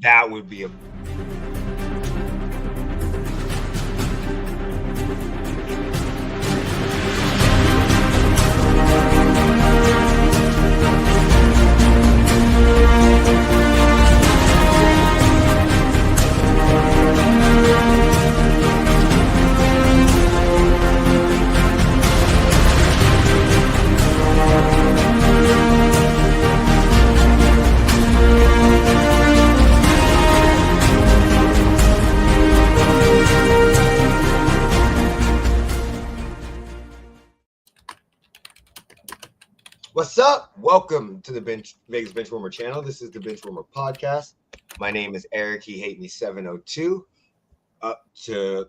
That would be a What's up? Welcome to the Vegas Benchwarmer channel. This is the Benchwarmer Podcast. My name is Eric. He hate me 702. Up to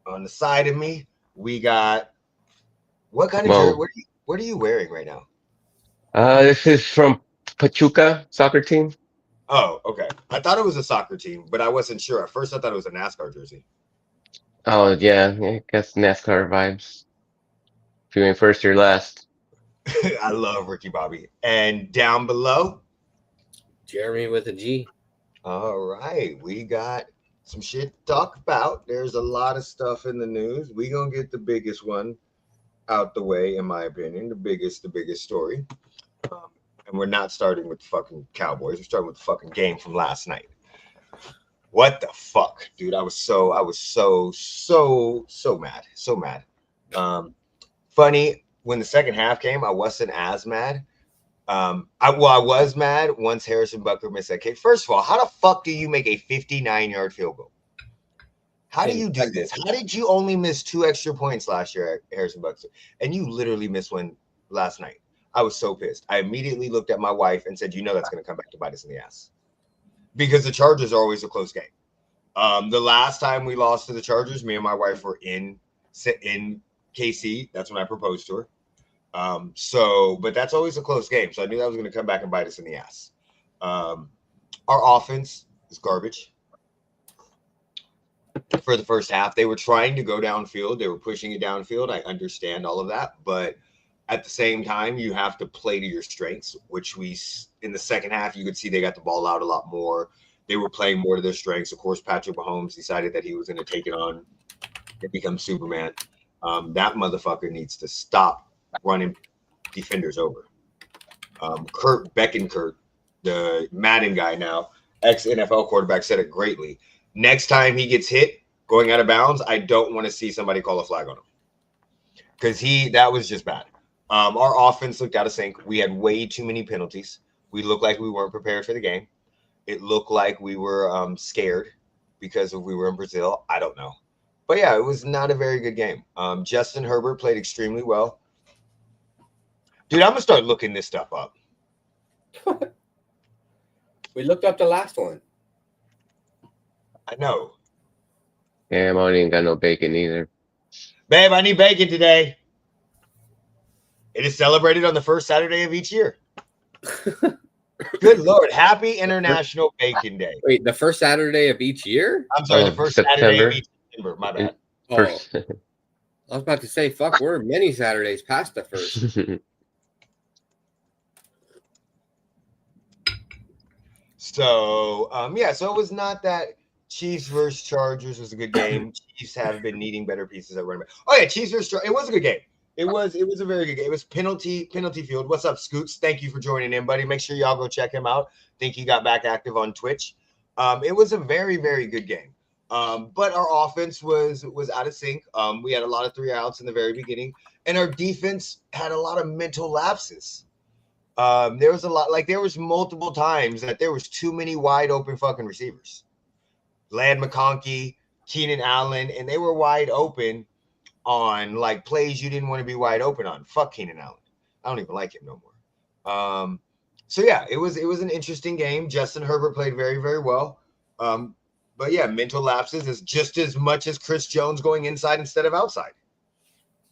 on the side of me, we got what kind of shirt? What are you wearing right now? This is from Pachuca soccer team. Oh, okay. I thought it was a soccer team, but I wasn't sure. At first, I thought it was a NASCAR jersey. Oh yeah, I guess NASCAR vibes. If you ain't first, you're last. I love Ricky Bobby. And down below, Jeremy with a G. All right, we got some shit to talk about. There's a lot of stuff in the news. We gonna get the biggest one out the way, in my opinion. The biggest story. And we're not starting with the fucking Cowboys. We're starting with the fucking game from last night. What the fuck, dude? I was so mad. So mad. Funny. When the second half came, I wasn't as mad. I was mad once Harrison Butker missed that kick. First of all, how the fuck do you make a 59-yard field goal? How do you do this? How did you only miss 2 extra points last year, Harrison Butker? And you literally missed one last night. I was so pissed. I immediately looked at my wife and said, you know that's going to come back to bite us in the ass. Because the Chargers are always a close game. The last time we lost to the Chargers, me and my wife were in KC. That's when I proposed to her. But that's always a close game. So I knew that was going to come back and bite us in the ass. Our offense is garbage. For the first half, they were trying to go downfield. They were pushing it downfield. I understand all of that. But at the same time, you have to play to your strengths, which in the second half, you could see they got the ball out a lot more. They were playing more to their strengths. Of course, Patrick Mahomes decided that he was going to take it on and become Superman. That motherfucker needs to stop running defenders over. Kurt Beckenkurt, the Madden guy now, ex-NFL quarterback, said it greatly. Next time he gets hit going out of bounds, I don't want to see somebody call a flag on him. Because that was just bad. Our offense looked out of sync. We had way too many penalties. We looked like we weren't prepared for the game. It looked like we were scared because we were in Brazil. I don't know. But yeah, it was not a very good game. Justin Herbert played extremely well. Dude, I'm going to start looking this stuff up. We looked up the last one. I know. Damn, I ain't got no bacon either. Babe, I need bacon today. It is celebrated on the first Saturday of each year. Good Lord. Happy International Bacon Day. Wait, the first Saturday of each year? I'm sorry, the first Saturday of each December. My bad. First. I was about to say, fuck, we're many Saturdays past the first. So, so it was not that Chiefs versus Chargers was a good game. Chiefs have been needing better pieces at running back. Oh, yeah, Chiefs versus Chargers. It was a good game. It was a very good game. It was penalty field. What's up, Scoots? Thank you for joining in, buddy. Make sure y'all go check him out. Think he got back active on Twitch. It was a very, very good game. But our offense was out of sync. We had a lot of 3 outs in the very beginning, and our defense had a lot of mental lapses. There was a lot, there was multiple times that there was too many wide open fucking receivers. Lad McConkey, Keenan Allen, and they were wide open on plays you didn't want to be wide open on. Fuck Keenan Allen. I don't even like him no more. So yeah, it was an interesting game. Justin Herbert played very, very well. But yeah, mental lapses is just as much as Chris Jones going inside instead of outside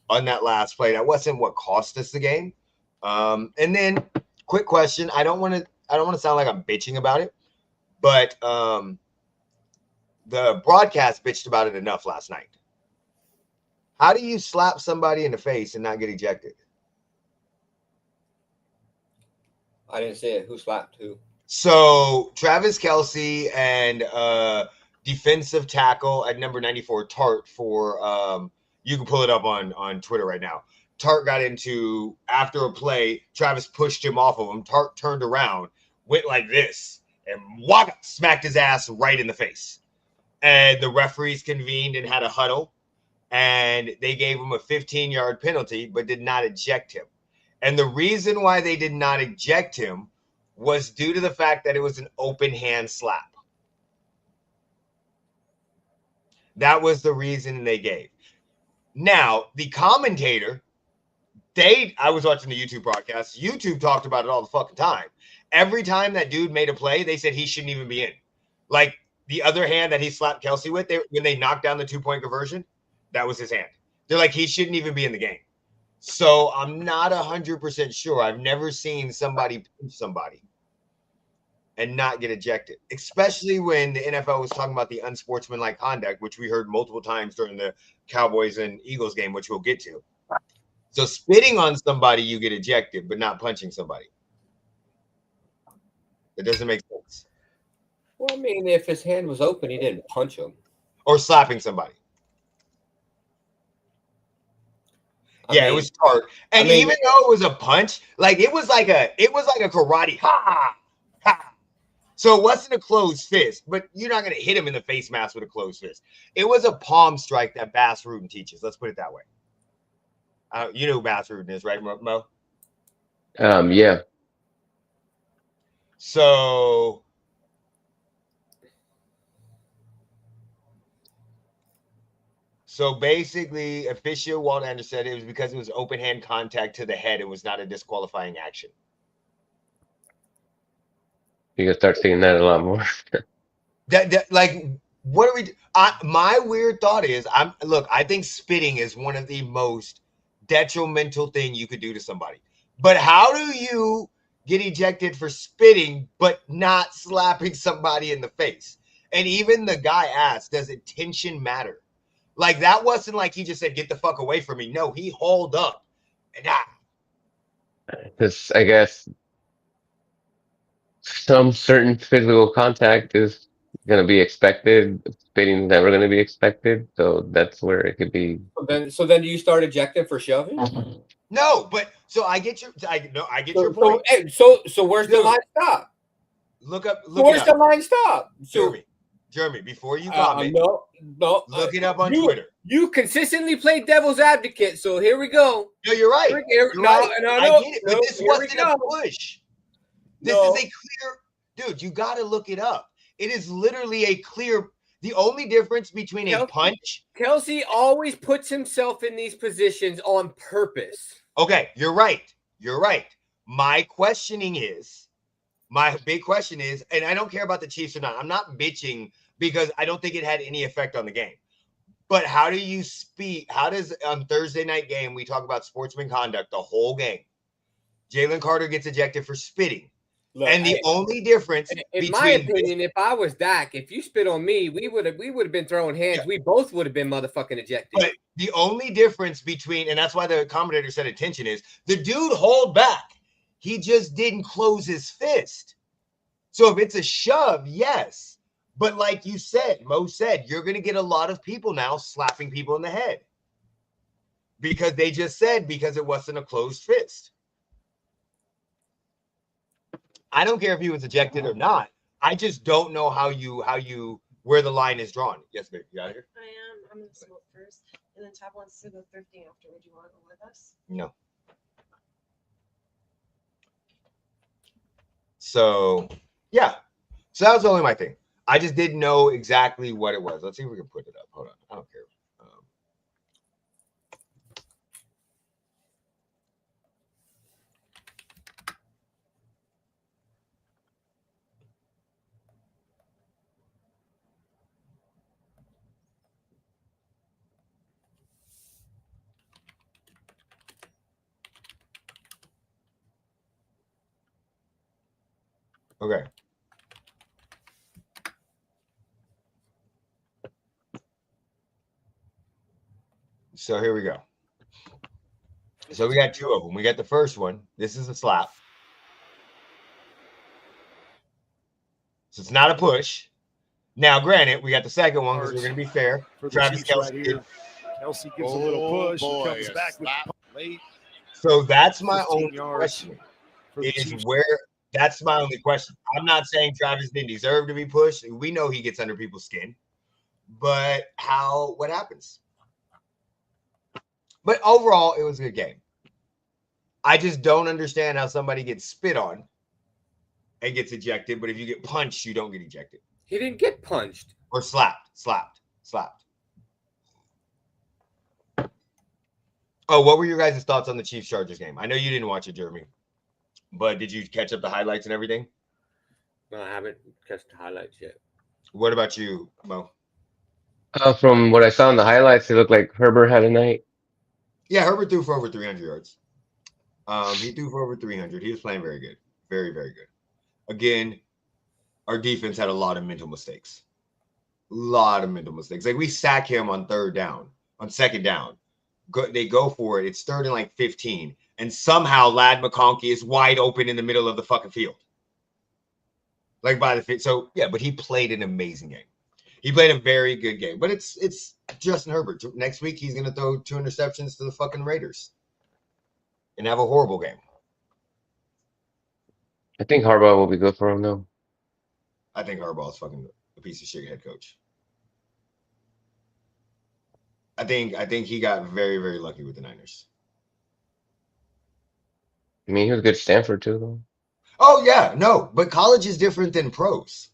on that last play. That wasn't what cost us the game. And then quick question. I don't want to sound like I'm bitching about it, but the broadcast bitched about it enough last night. How do you slap somebody in the face and not get ejected? I didn't say it. Who slapped who? So Travis Kelce and defensive tackle at number 94, Tart, for you can pull it up on Twitter right now. Tart got into, after a play, Travis pushed him off of him. Tart turned around, went like this, and whop, smacked his ass right in the face. And the referees convened and had a huddle, and they gave him a 15-yard penalty, but did not eject him. And the reason why they did not eject him was due to the fact that it was an open hand slap. That was the reason they gave. Now, the commentator, I was watching the YouTube broadcast. YouTube talked about it all the fucking time. Every time that dude made a play, they said he shouldn't even be in. Like the other hand that he slapped Kelce with, when they knocked down the 2-point conversion, that was his hand. They're like, he shouldn't even be in the game. So I'm not 100% sure. I've never seen somebody punch somebody and not get ejected, especially when the NFL was talking about the unsportsmanlike conduct, which we heard multiple times during the Cowboys and Eagles game, which we'll get to. So spitting on somebody, you get ejected, but not punching somebody. It doesn't make sense. Well, I mean, if his hand was open, he didn't punch him. Or slapping somebody. It was Tart. And even though it was a punch, like it was like a karate. Ha! Ha! So it wasn't a closed fist, but you're not going to hit him in the face mask with a closed fist. It was a palm strike that Bass Rudin teaches. Let's put it that way. You know who Bass Rudin is, right, Mo? Yeah. So basically, official Walt Anderson said it was because it was open hand contact to the head. It was not a disqualifying action. You can start seeing that a lot more. Like, what are we? My weird thought is, I think spitting is one of the most detrimental thing you could do to somebody. But how do you get ejected for spitting but not slapping somebody in the face? And even the guy asked, does intention matter? Like, that wasn't like he just said, get the fuck away from me. No, he hauled up. And Because I guess some certain physical contact is going to be expected. Spitting is never going to be expected. So that's where it could be. So then do you start ejecting for shoving? No, but so I get your point. So where's the line stop? Where's the line stop? Jeremy, before you comment, no. Look it up on Twitter. You consistently play devil's advocate, so here we go. No, you're right. I get it, but this wasn't a push. This is a clear, dude. You got to look it up. It is literally a clear. The only difference between a punch. Kelce always puts himself in these positions on purpose. Okay, you're right. You're right. My big question is, and I don't care about the Chiefs or not. I'm not bitching because I don't think it had any effect on the game. But how do you speak? How does on Thursday night game we talk about sportsman conduct the whole game? Jalen Carter gets ejected for spitting. Look, and the only difference, in my opinion, if I was Dak, if you spit on me, we would have been throwing hands. Yeah. We both would have been motherfucking ejected. But the only difference between, and that's why the commentator said attention, is the dude hauled back. He just didn't close his fist. So if it's a shove, yes. But like you said, Mo said, you're going to get a lot of people now slapping people in the head. Because they just said, because it wasn't a closed fist. I don't care if he was ejected or not. I just don't know where the line is drawn. Yes, baby, you out of here? I am. I'm going to smoke first. And then Tab wants to go thrifting after. Would you want to go with us? No. So, yeah. So that was only my thing. I just didn't know exactly what it was. Let's see if we can put it up. Hold on. I don't care. Okay. So here we go. So we got two of them. We got the first one. This is a slap. So it's not a push. Now, granted, we got the second one because we're going to be fair. For the Travis Chiefs right Kelce here. Kelsey gives a little push. He boy, comes back with the pump late. So that's my 15 only yards question. For the Is Chiefs. where that's my only question. I'm not saying Travis didn't deserve to be pushed. We know he gets under people's skin, but what happens? But overall, it was a good game. I just don't understand how somebody gets spit on and gets ejected, but if you get punched, you don't get ejected. He didn't get punched. Or slapped. Oh, what were your guys' thoughts on the Chiefs Chargers game? I know you didn't watch it, Jeremy, but did you catch up the highlights and everything? No, I haven't catch the highlights yet. What about you, Mo? From what I saw in the highlights, it looked like Herbert had a night. Yeah, Herbert threw for over 300 yards. He threw for over 300. He was playing very good. Very, very good. Again, our defense had a lot of mental mistakes. Like we sack him on second down. They go for it. It's third and like 15. And somehow Lad McConkey is wide open in the middle of the fucking field. Like by the fit. So, yeah, but he played an amazing game. He played a very good game. But it's Justin Herbert. Next week, he's going to throw 2 interceptions to the fucking Raiders and have a horrible game. I think Harbaugh will be good for him, though. I think Harbaugh's fucking a piece of shit head coach. I think he got very, very lucky with the Niners. I mean, he was good at Stanford, too, though. Oh, yeah. No, but college is different than pros.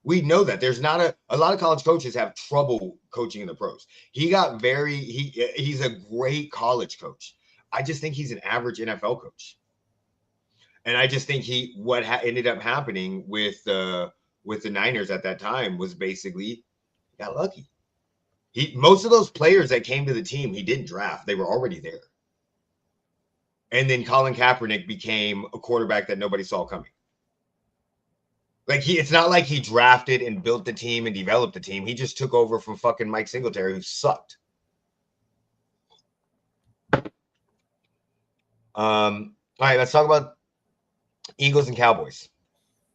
We know that. There's not a lot of college coaches have trouble coaching in the pros. He's a great college coach. I just think he's an average NFL coach. And I just think ended up happening with the Niners at that time was basically he got lucky. Most of those players that came to the team, he didn't draft. They were already there. And then Colin Kaepernick became a quarterback that nobody saw coming. Like it's not like he drafted and built the team and developed the team. He just took over from fucking Mike Singletary, who sucked. All right, let's talk about Eagles and Cowboys.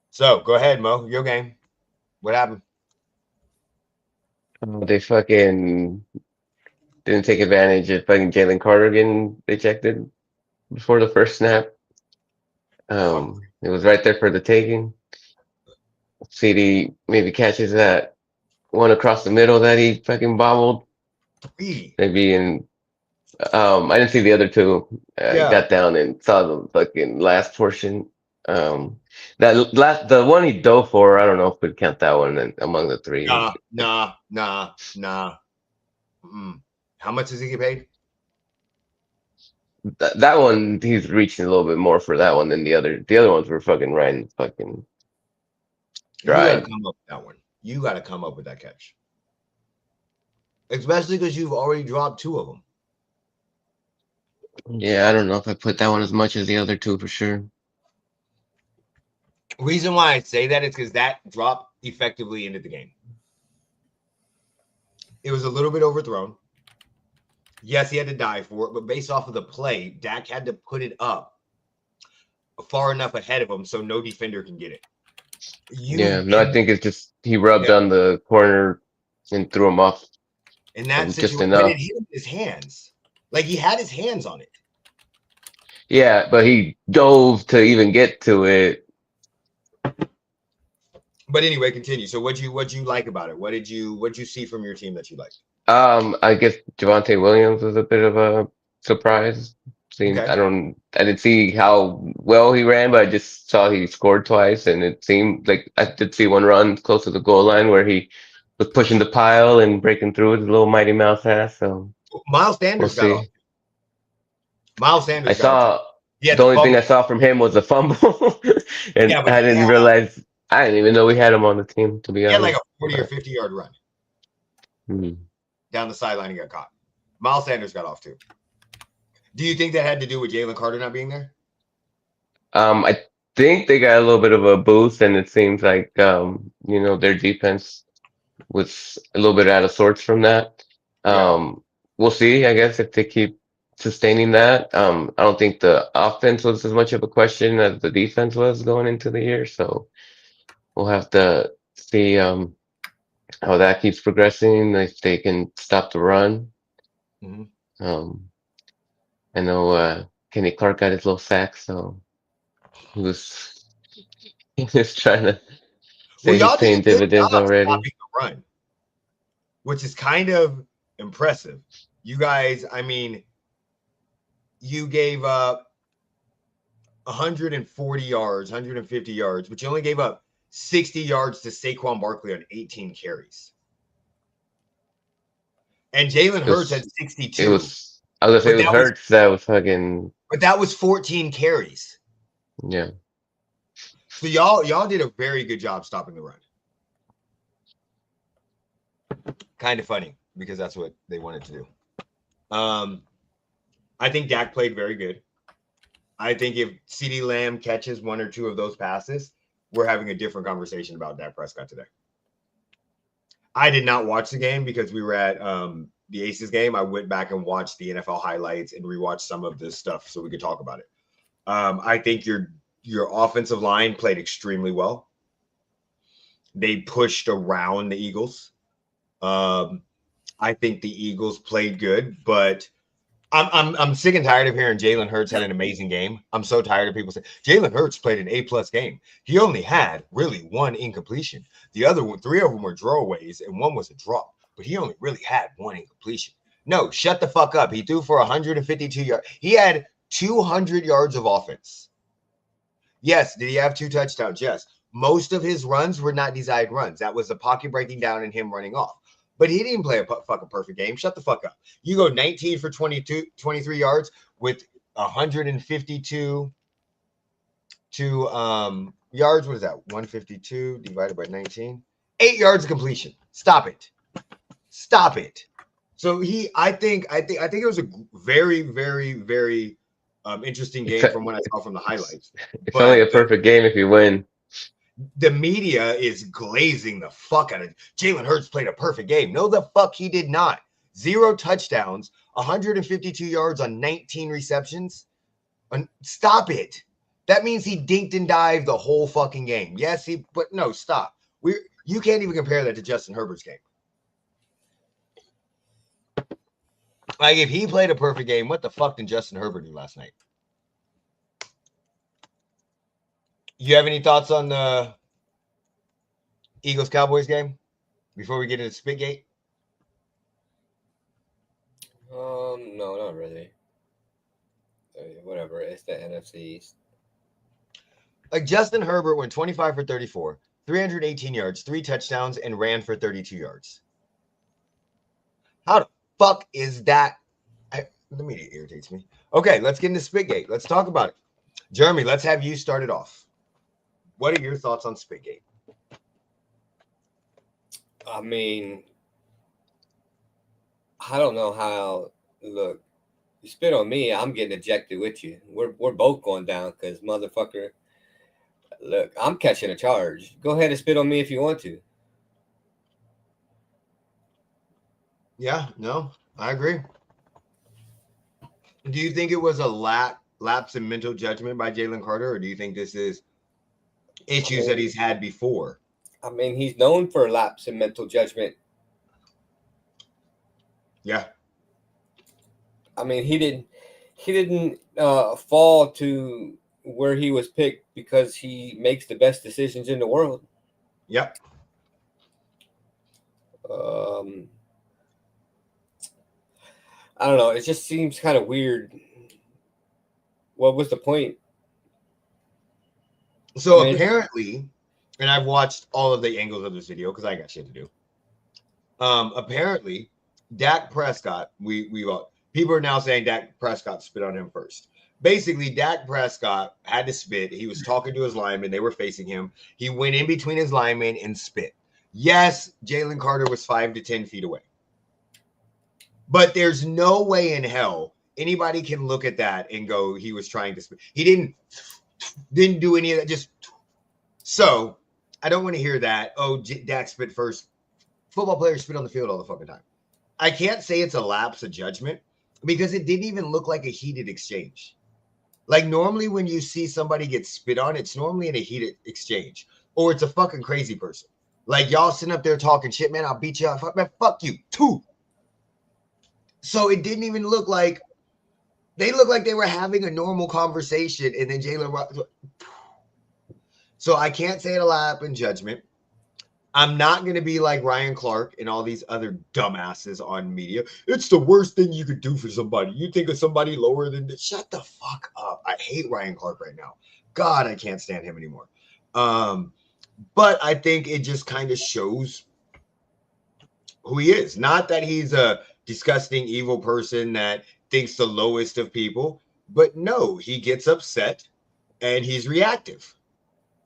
So go ahead, Mo. Your game. What happened? They fucking didn't take advantage of fucking Jalen Carter getting ejected before the first snap. It was right there for the taking. CD maybe catches that one across the middle that he fucking bobbled. Maybe I didn't see the other two. I got down and saw the fucking last portion. The one he dove for, I don't know if we'd count that one among the three. Nah. How much does he get paid? That one, he's reaching a little bit more for that one than the other. The other ones were fucking riding fucking dry. You gotta come up with that one. You gotta come up with that catch. Especially because you've already dropped 2 of them. Yeah, I don't know if I put that one as much as the other two for sure. Reason why I say that is because that drop effectively ended the game. It was a little bit overthrown. Yes, he had to die for it, but based off of the play, Dak had to put it up far enough ahead of him so no defender can get it. I think it's just he rubbed on the corner and threw him off. And that's just enough. But it hit his hands. Like he had his hands on it. Yeah, but he dove to even get to it. But anyway, continue. So what'd you like about it? What'd you see from your team that you liked? I guess Javonte Williams was a bit of a surprise. Okay. I didn't see how well he ran, but I just saw he scored twice, and it seemed like I did see one run close to the goal line where he was pushing the pile and breaking through with his little Mighty Mouse ass. So Miles Sanders got off. Miles Sanders. The only thing I saw from him was a fumble, and I didn't realize. I didn't even know we had him on the team, to be honest. He had like a 40 or 50 yard run down the sideline and got caught. Miles Sanders got off too. Do you think that had to do with Jalen Carter not being there? I think they got a little bit of a boost, and it seems like their defense was a little bit out of sorts from that. We'll see, I guess, if they keep sustaining that. I don't think the offense was as much of a question as the defense was going into the year. So we'll have to see how that keeps progressing. If they can stop the run. Mhm. I know Kenny Clark got his little sack, so he was trying to Well, say he's y'all did paying a good dividends job already. stopping the run, which is kind of impressive. You guys, I mean, you gave up 140 yards, 150 yards, but you only gave up 60 yards to Saquon Barkley on 18 carries. And Jalen Hurts had 62. I was gonna say But it was that was Hurts that was fucking but that was 14 carries. yeah. So y'all did a very good job stopping the run. Kind of funny because that's what they wanted to do. I think Dak played very good. I think if CeeDee Lamb catches one or two of those passes, we're having a different conversation about Dak Prescott today. I did not watch the game because we were at the Aces game. I went back and watched the NFL highlights and rewatched some of this stuff so we could talk about it. I think your offensive line played extremely well. They pushed around the Eagles. I think the Eagles played good, but I'm sick and tired of hearing Jalen Hurts had an amazing game. I'm so tired of people saying Jalen Hurts played an A+ game. He only had really one incompletion. The other one, 3 of them were throwaways, and one was a drop. But he only really had one incompletion. No, shut the fuck up. He threw for 152 yards. He had 200 yards of offense. Yes, did he have 2 touchdowns? Yes. Most of his runs were not desired runs. That was the pocket breaking down and him running off. But he didn't play a fucking perfect game. Shut the fuck up. You go 19 for 23 yards with 152 yards. What is that? 152 divided by 19. 8 yards of completion. Stop it. Stop it. So I think it was a very, very, very interesting game from what I saw from the highlights. It's only a perfect game if you win. The media is glazing the fuck out of it. Jalen Hurts played a perfect game. No, the fuck he did not. 0 touchdowns, 152 yards on 19 receptions. Stop it. That means he dinked and dived the whole fucking game. Yes, but no, stop. You can't even compare that to Justin Herbert's game. Like, if he played a perfect game, what the fuck did Justin Herbert do last night? You have any thoughts on the Eagles-Cowboys game before we get into Spitgate? No, not really. Whatever. It's the NFC East. Like, Justin Herbert went 25 for 34, 318 yards, 3 touchdowns, and ran for 32 yards. How the fuck is that? The media irritates me. Okay, let's get into Spitgate. Let's talk about it. Jeremy, let's have you start it off. What are your thoughts on Spitgate? I mean, I don't know how. Look, you spit on me, I'm getting ejected with you. We're both going down because motherfucker. Look, I'm catching a charge. Go ahead and spit on me if you want to. Yeah, no, I agree. Do you think it was a lapse in mental judgment by Jalen Carter, or do you think this is issues that he's had before? I mean, he's known for a lapse in mental judgment. Yeah. I mean, he didn't fall to where he was picked because he makes the best decisions in the world. Yep. I don't know. It just seems kind of weird. What was the point? So apparently, and I've watched all of the angles of this video because I got shit to do. Apparently, Dak Prescott, people are now saying Dak Prescott spit on him first. Basically, Dak Prescott had to spit. He was talking to his linemen. They were facing him. He went in between his linemen and spit. Yes, Jalen Carter was 5 to 10 feet away. But there's no way in hell anybody can look at that and go, he was trying to spit. He didn't do any of that. Just so I don't want to hear that. Oh, Dak spit first. Football players spit on the field all the fucking time. I can't say it's a lapse of judgment. because it didn't even look like a heated exchange. Like normally when you see somebody get spit on, it's normally in a heated exchange or it's a fucking crazy person. Like y'all sitting up there talking shit, man, I'll beat you up. Man, fuck you, too. So it didn't even look like, they looked like they were having a normal conversation and then Jalen. So I can't say it'll happen, judgment. I'm not going to be like Ryan Clark and all these other dumbasses on media. It's the worst thing you could do for somebody. You think of somebody lower than this. Shut the fuck up. I hate Ryan Clark right now. God, I can't stand him anymore. But I think it just kind of shows who he is. Not that he's a disgusting, evil person that thinks the lowest of people, but no, he gets upset and he's reactive.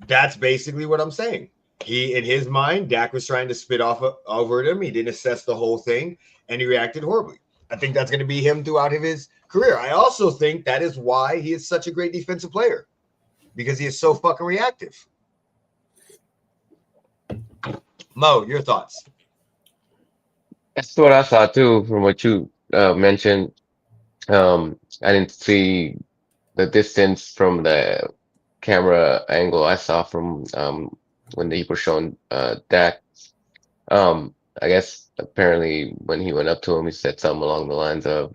That's basically what I'm saying. He, in his mind, Dak was trying to spit off over at him. He didn't assess the whole thing, and he reacted horribly. I think that's going to be him throughout his career. I also think that is why he is such a great defensive player, because he is so fucking reactive. Mo, your thoughts? That's what I saw too, from what you mentioned. I didn't see the distance from the camera angle I saw from when they were showing Dak. I guess apparently when he went up to him, he said something along the lines of,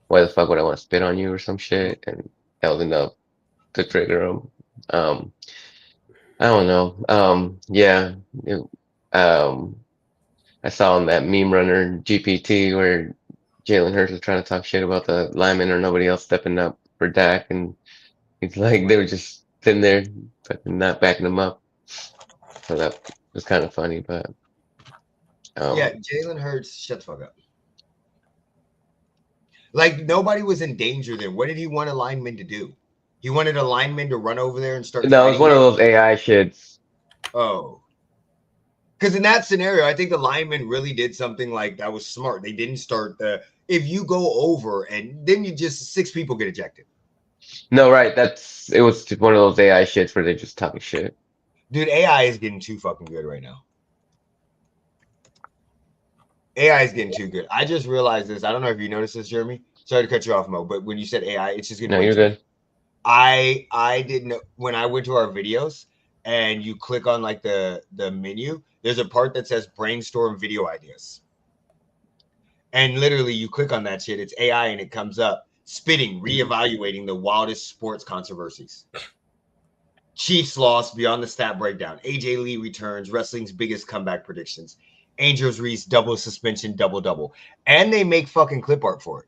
"Why the fuck would I want to spit on you?" or some shit, and held enough to trigger him. I don't know. Yeah, I saw on that meme runner GPT where Jalen Hurts was trying to talk shit about the lineman or nobody else stepping up for Dak, and he's like they were just sitting there, fucking not backing him up. So that was kind of funny, but Yeah, Jalen Hurts, shut the fuck up. Like nobody was in danger then. What did he want a lineman to do? He wanted a lineman to run over there and start no, it was fighting one of him? those AI shits. Oh. Because in that scenario, I think the lineman really did something like that was smart. They didn't start the, if you go over and then you just, 6 people get ejected. No, right. It was just one of those AI shits where they're just talking shit. Dude, AI is getting too fucking good right now. AI is getting too good. I just realized this. I don't know if you noticed this, Jeremy. Sorry to cut you off, Mo, but when you said AI, it's just getting No, way you're too good. I didn't know when I went to our videos and you click on like the menu, there's a part that says brainstorm video ideas. And literally you click on that shit, it's AI and it comes up spitting, reevaluating the wildest sports controversies. Chiefs lost beyond the stat breakdown. AJ Lee returns, wrestling's biggest comeback predictions. Angels Reese double suspension, double. And they make fucking clip art for it.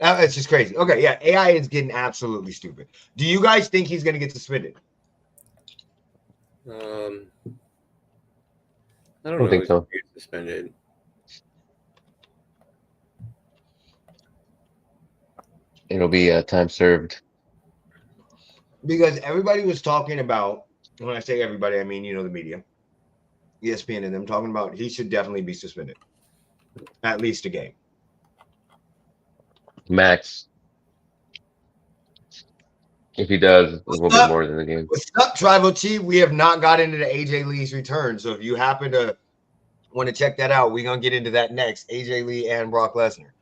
It's just crazy. Okay, yeah, AI is getting absolutely stupid. Do you guys think he's going to get suspended? I I don't don't know. think so. Get suspended. It'll be time served. Because everybody was talking about, when I say everybody, I mean, the media, ESPN and them talking about he should definitely be suspended. At least a game. Max. If he does, it will be more than a game. What's up, Tribal Chief? We have not got into the AJ Lee's return. So if you happen to want to check that out, we're going to get into that next. AJ Lee and Brock Lesnar.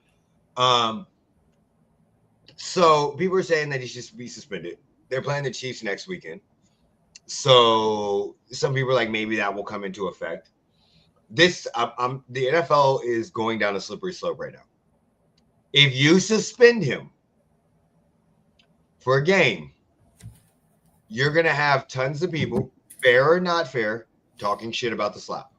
So people are saying that he should be suspended. They're playing the Chiefs next weekend. So some people are like, maybe that will come into effect. The NFL is going down a slippery slope right now. If you suspend him for a game, you're going to have tons of people, fair or not fair, talking shit about the slap.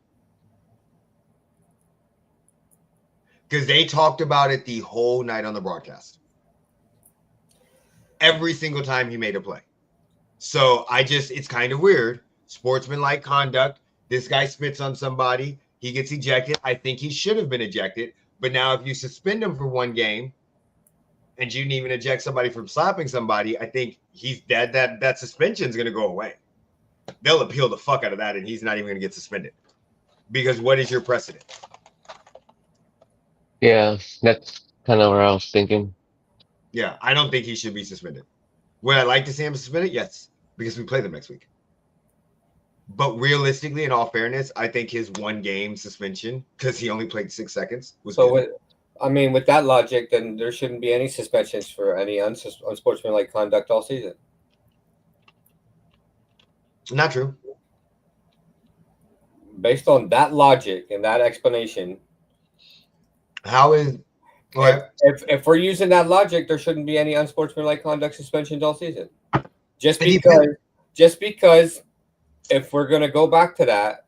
Because they talked about it the whole night on the broadcast. Every single time he made a play. So it's kind of weird. Sportsmanlike conduct. This guy spits on somebody. He gets ejected. I think he should have been ejected. But now if you suspend him for one game and you didn't even eject somebody from slapping somebody, I think he's dead. That suspension is going to go away. They'll appeal the fuck out of that and he's not even going to get suspended. Because what is your precedent? Yeah, that's kind of where I was thinking. Yeah, I don't think he should be suspended. Would I like to see him suspended? Yes, because we play them next week. But realistically, in all fairness, I think his 1 game suspension, because he only played 6 seconds, was So good. with that logic, then there shouldn't be any suspensions for any unsportsmanlike conduct all season. Not true. Based on that logic and that explanation, How is okay? if we're using that logic, there shouldn't be any unsportsmanlike conduct suspensions all season. Just It because if we're gonna go back to that,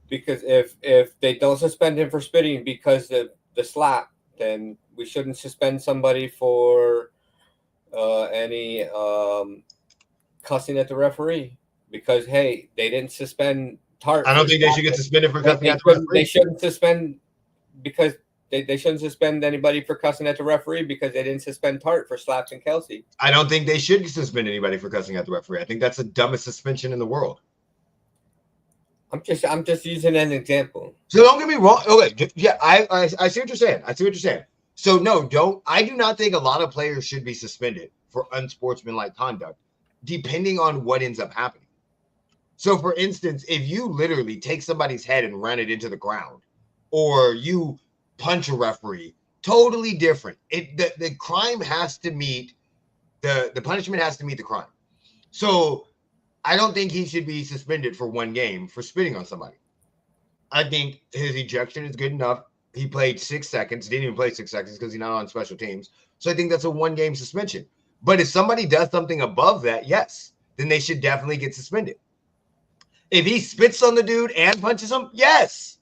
because if they don't suspend him for spitting because of the slap, then we shouldn't suspend somebody for any cussing at the referee because hey, they didn't suspend Tart. I don't think they should get suspended for cussing They at the referee. They shouldn't suspend because they shouldn't suspend anybody for cussing at the referee because they didn't suspend Tart for slapping Kelsey. I don't think they should suspend anybody for cussing at the referee. I think that's the dumbest suspension in the world. I'm just using an example. So don't get me wrong. Okay, yeah, I see what you're saying. I see what you're saying. So no, I do not think a lot of players should be suspended for unsportsmanlike conduct, depending on what ends up happening. So for instance, if you literally take somebody's head and run it into the ground, or you punch a referee, totally different. The crime has to meet the punishment has to meet the crime. So I don't think he should be suspended for 1 game for spitting on somebody. I think his ejection is good enough. He played 6 seconds, didn't even play 6 seconds because he's not on special teams. So I think that's a 1 game suspension. But if somebody does something above that, yes, then they should definitely get suspended. If he spits on the dude and punches him, yes.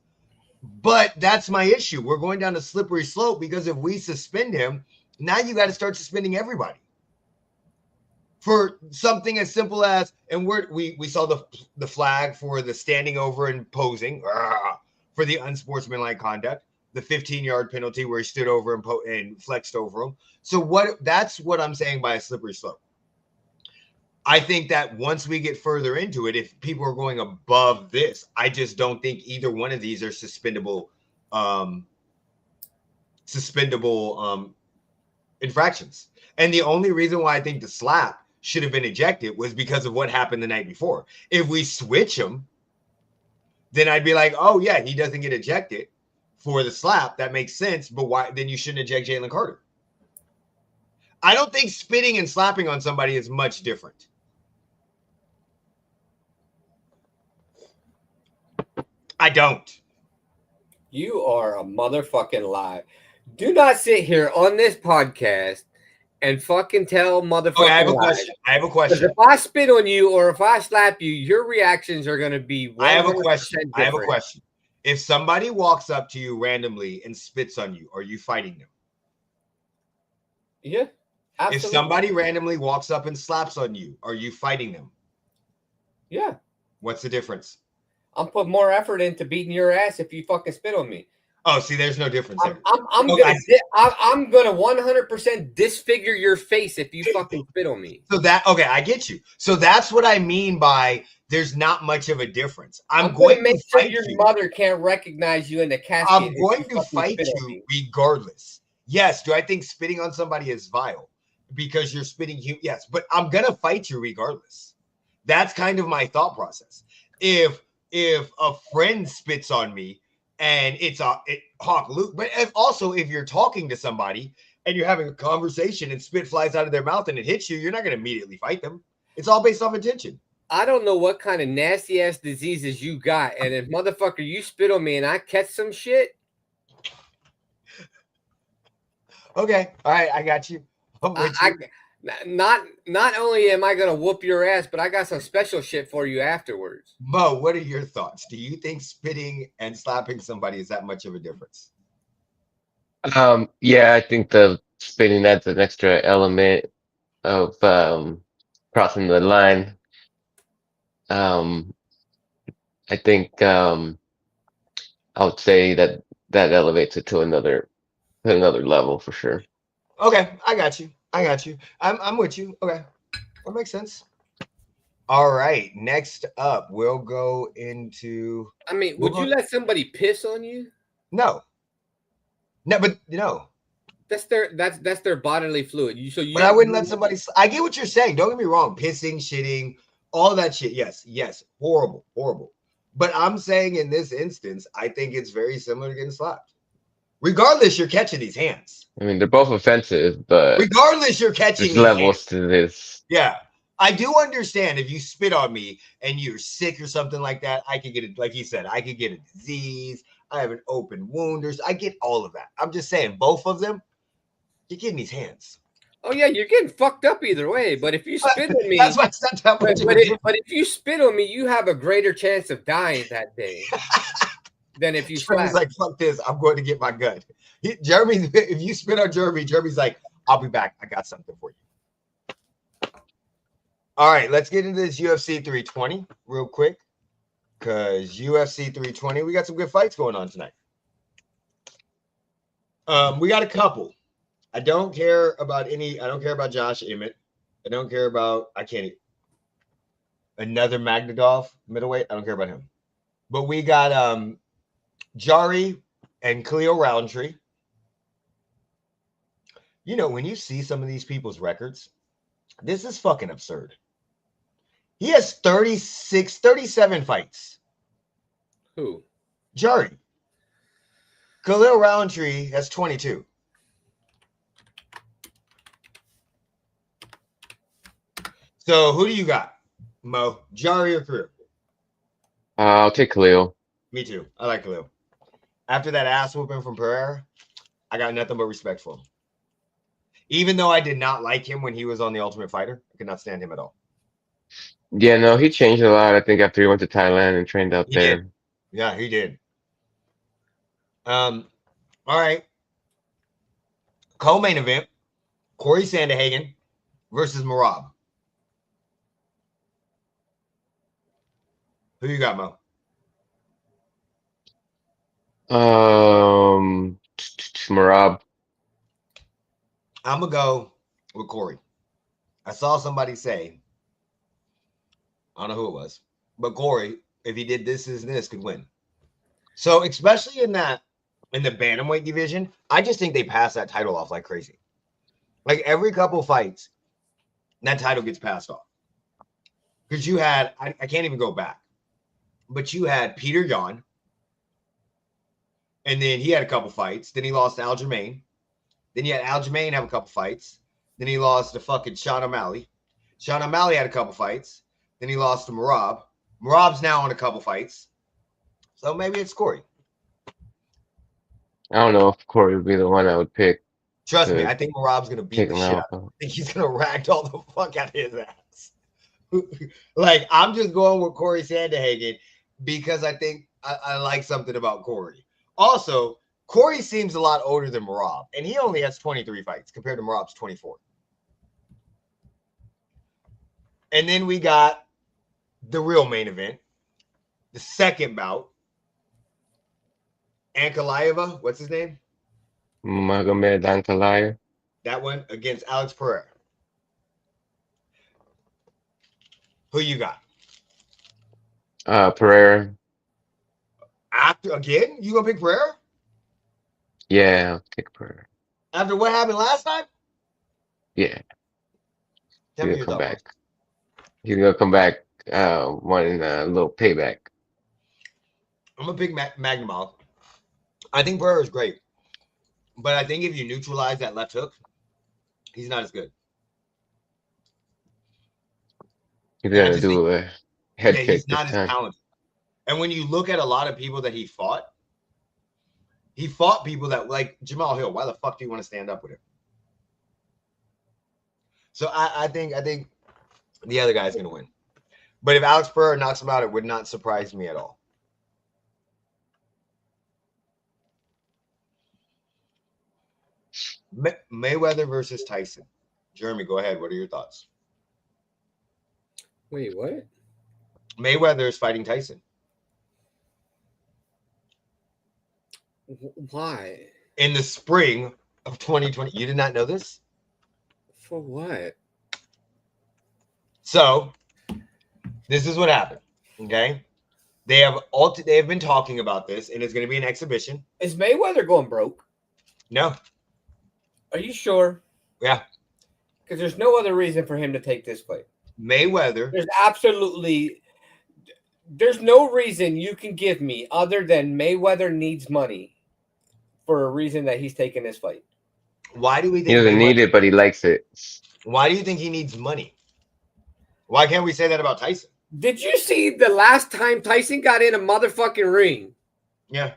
But that's my issue. We're going down a slippery slope because if we suspend him, now you got to start suspending everybody. For something as simple as, and we saw the flag for the standing over and posing for the unsportsmanlike conduct, the 15-yard penalty where he stood over and flexed over him. So that's what I'm saying by a slippery slope. I think that once we get further into it, if people are going above this, I just don't think either one of these are suspendable infractions. And the only reason why I think the slap should have been ejected was because of what happened the night before. If we switch him, then I'd be like, oh yeah, he doesn't get ejected for the slap. That makes sense. But why then you shouldn't eject Jalen Carter? I don't think spitting and slapping on somebody is much different. I don't. You are a motherfucking lie. Do not sit here on this podcast and fucking tell motherfucking Okay, I have a lies. question. I have a Because question. if I spit on you or if I slap you, your reactions are going to be 100% I have a question. different. I have a question. If somebody walks up to you randomly and spits on you, are you fighting them? Yeah, absolutely. If somebody randomly walks up and slaps on you, are you fighting them? Yeah. What's the difference? I'm putting more effort into beating your ass if you fucking spit on me. Oh, see, there's no difference there. I'm gonna 100% disfigure your face if you fucking spit on me. So I get you. So that's what I mean by there's not much of a difference. I'm going going to make to sure fight your you. mother can't recognize you in the casket. I'm if going you to fucking fight spit on you me. regardless. Yes. Do I think spitting on somebody is vile because you're spitting? Yes, but I'm gonna fight you regardless. That's kind of my thought process. If a friend spits on me and it's Hawk Luke, but if you're talking to somebody and you're having a conversation and spit flies out of their mouth and it hits you, you're not going to immediately fight them. It's all based off intention. I don't know what kind of nasty ass diseases you got, and if motherfucker you spit on me and I catch some shit. Okay, all right, I got you. I'm with you. Not only am I gonna whoop your ass, but I got some special shit for you afterwards. Mo, what are your thoughts? Do you think spitting and slapping somebody is that much of a difference? Yeah, I think the spinning adds an extra element of crossing the line. I think I would say that elevates it to another level for sure. Okay, I got you. I'm with you. Okay, that makes sense. All right, next up, we'll go into. I mean, would you let somebody piss on you? No, but no. That's their bodily fluid. But I wouldn't let somebody. I get what you're saying. Don't get me wrong. Pissing, shitting, All that shit. Yes. Horrible. But I'm saying in this instance, I think it's very similar to getting slapped. Regardless, you're catching these hands. I mean, they're both offensive, but Regardless, you're catching there's these levels hands. to this. Yeah. I do understand if you spit on me and you're sick or something like that, I could get it. Like he said, I could get a disease. I have an open wound. I get all of that. I'm just saying, both of them, you're getting these hands. Oh yeah, you're getting fucked up either way. But if you spit on me, That's why it's not that much. but if you spit on me, you have a greater chance of dying that day than if you Jeremy's slap. like, fuck this. I'm going to get my gun. Jeremy, if you spit on Jeremy's like, I'll be back. I got something for you. All right, let's get into this UFC 320 real quick. Because UFC 320, we got some good fights going on tonight. We got a couple. I don't care about Josh Emmett. I don't care about another Magmadov middleweight. I don't care about him. But we got Jari and Khalil Roundtree. You know, when you see some of these people's records, this is fucking absurd. He has 37 fights. Who? Jari. Khalil Roundtree has 22. So who do you got, Mo? Jari or Khalil? I'll take Khalil. Me too. I like Khalil. After that ass whooping from Pereira, I got nothing but respect for him. Even though I did not like him when he was on The Ultimate Fighter, I could not stand him at all. Yeah, no, he changed a lot. I think after he went to Thailand and trained out there. Did. Yeah, he did. All right. Co-main event: Corey Sandhagen versus Merab. Who you got, Mo? Merab. I'm gonna go with Corey. I saw somebody say, I don't know who it was, but Corey, if he did this, could win. So especially in the bantamweight division, I just think they pass that title off like crazy. Like every couple fights, that title gets passed off. Because you had, I can't even go back, but you had Peter Yan, and then he had a couple fights. Then he lost to Aljamain. Then you had Aljamain have a couple fights. Then he lost to fucking Sean O'Malley. Sean O'Malley had a couple fights. Then he lost to Merab. Merab's now on a couple fights. So maybe it's Corey. I don't know if Corey would be the one I would pick. Trust me, I think Merab's going to beat Take the him shit out. out. I think he's going to ragdoll the fuck out of his ass. Like, I'm just going with Corey Sandhagen because I think I like something about Corey. Also, Corey seems a lot older than Merab, and he only has 23 fights compared to Merab's 24. And then we got the real main event, the second bout. Ankalaeva, what's his name? Magomed Ankalaev. That one against Alex Pereira. Who you got? Pereira. After again, you gonna pick Pereira? Yeah, I'll take Pereira. After what happened last time? Yeah, Tell me he's your gonna come thoughts. back. He's gonna come back wanting a little payback. I'm gonna pick Magnemov. I think Pereira is great, but I think if you neutralize that left hook, he's not as good. He's I gonna just do a head Yeah, kick he's not this as time. talented. And when you look at a lot of people that he fought people that like Jamal Hill. Why the fuck do you want to stand up with him? So I think the other guy's gonna win. But if Alex Pereira knocks him out, it would not surprise me at all. Mayweather versus Tyson. Jeremy, go ahead. What are your thoughts? Wait, what? Mayweather is fighting Tyson Why? in the spring of 2020. You did not know this? For what? So this is what happened. Okay. They have been talking about this, and it's going to be an exhibition. Is Mayweather going broke? No. Are you sure? Yeah. Because there's no other reason for him to take this fight. Mayweather. There's no reason you can give me other than Mayweather needs money for a reason that he's taking this fight. Why do we He think doesn't need it, but he likes it. Why do you think he needs money? Why can't we say that about Tyson? Did you see the last time Tyson got in a motherfucking ring? Yeah.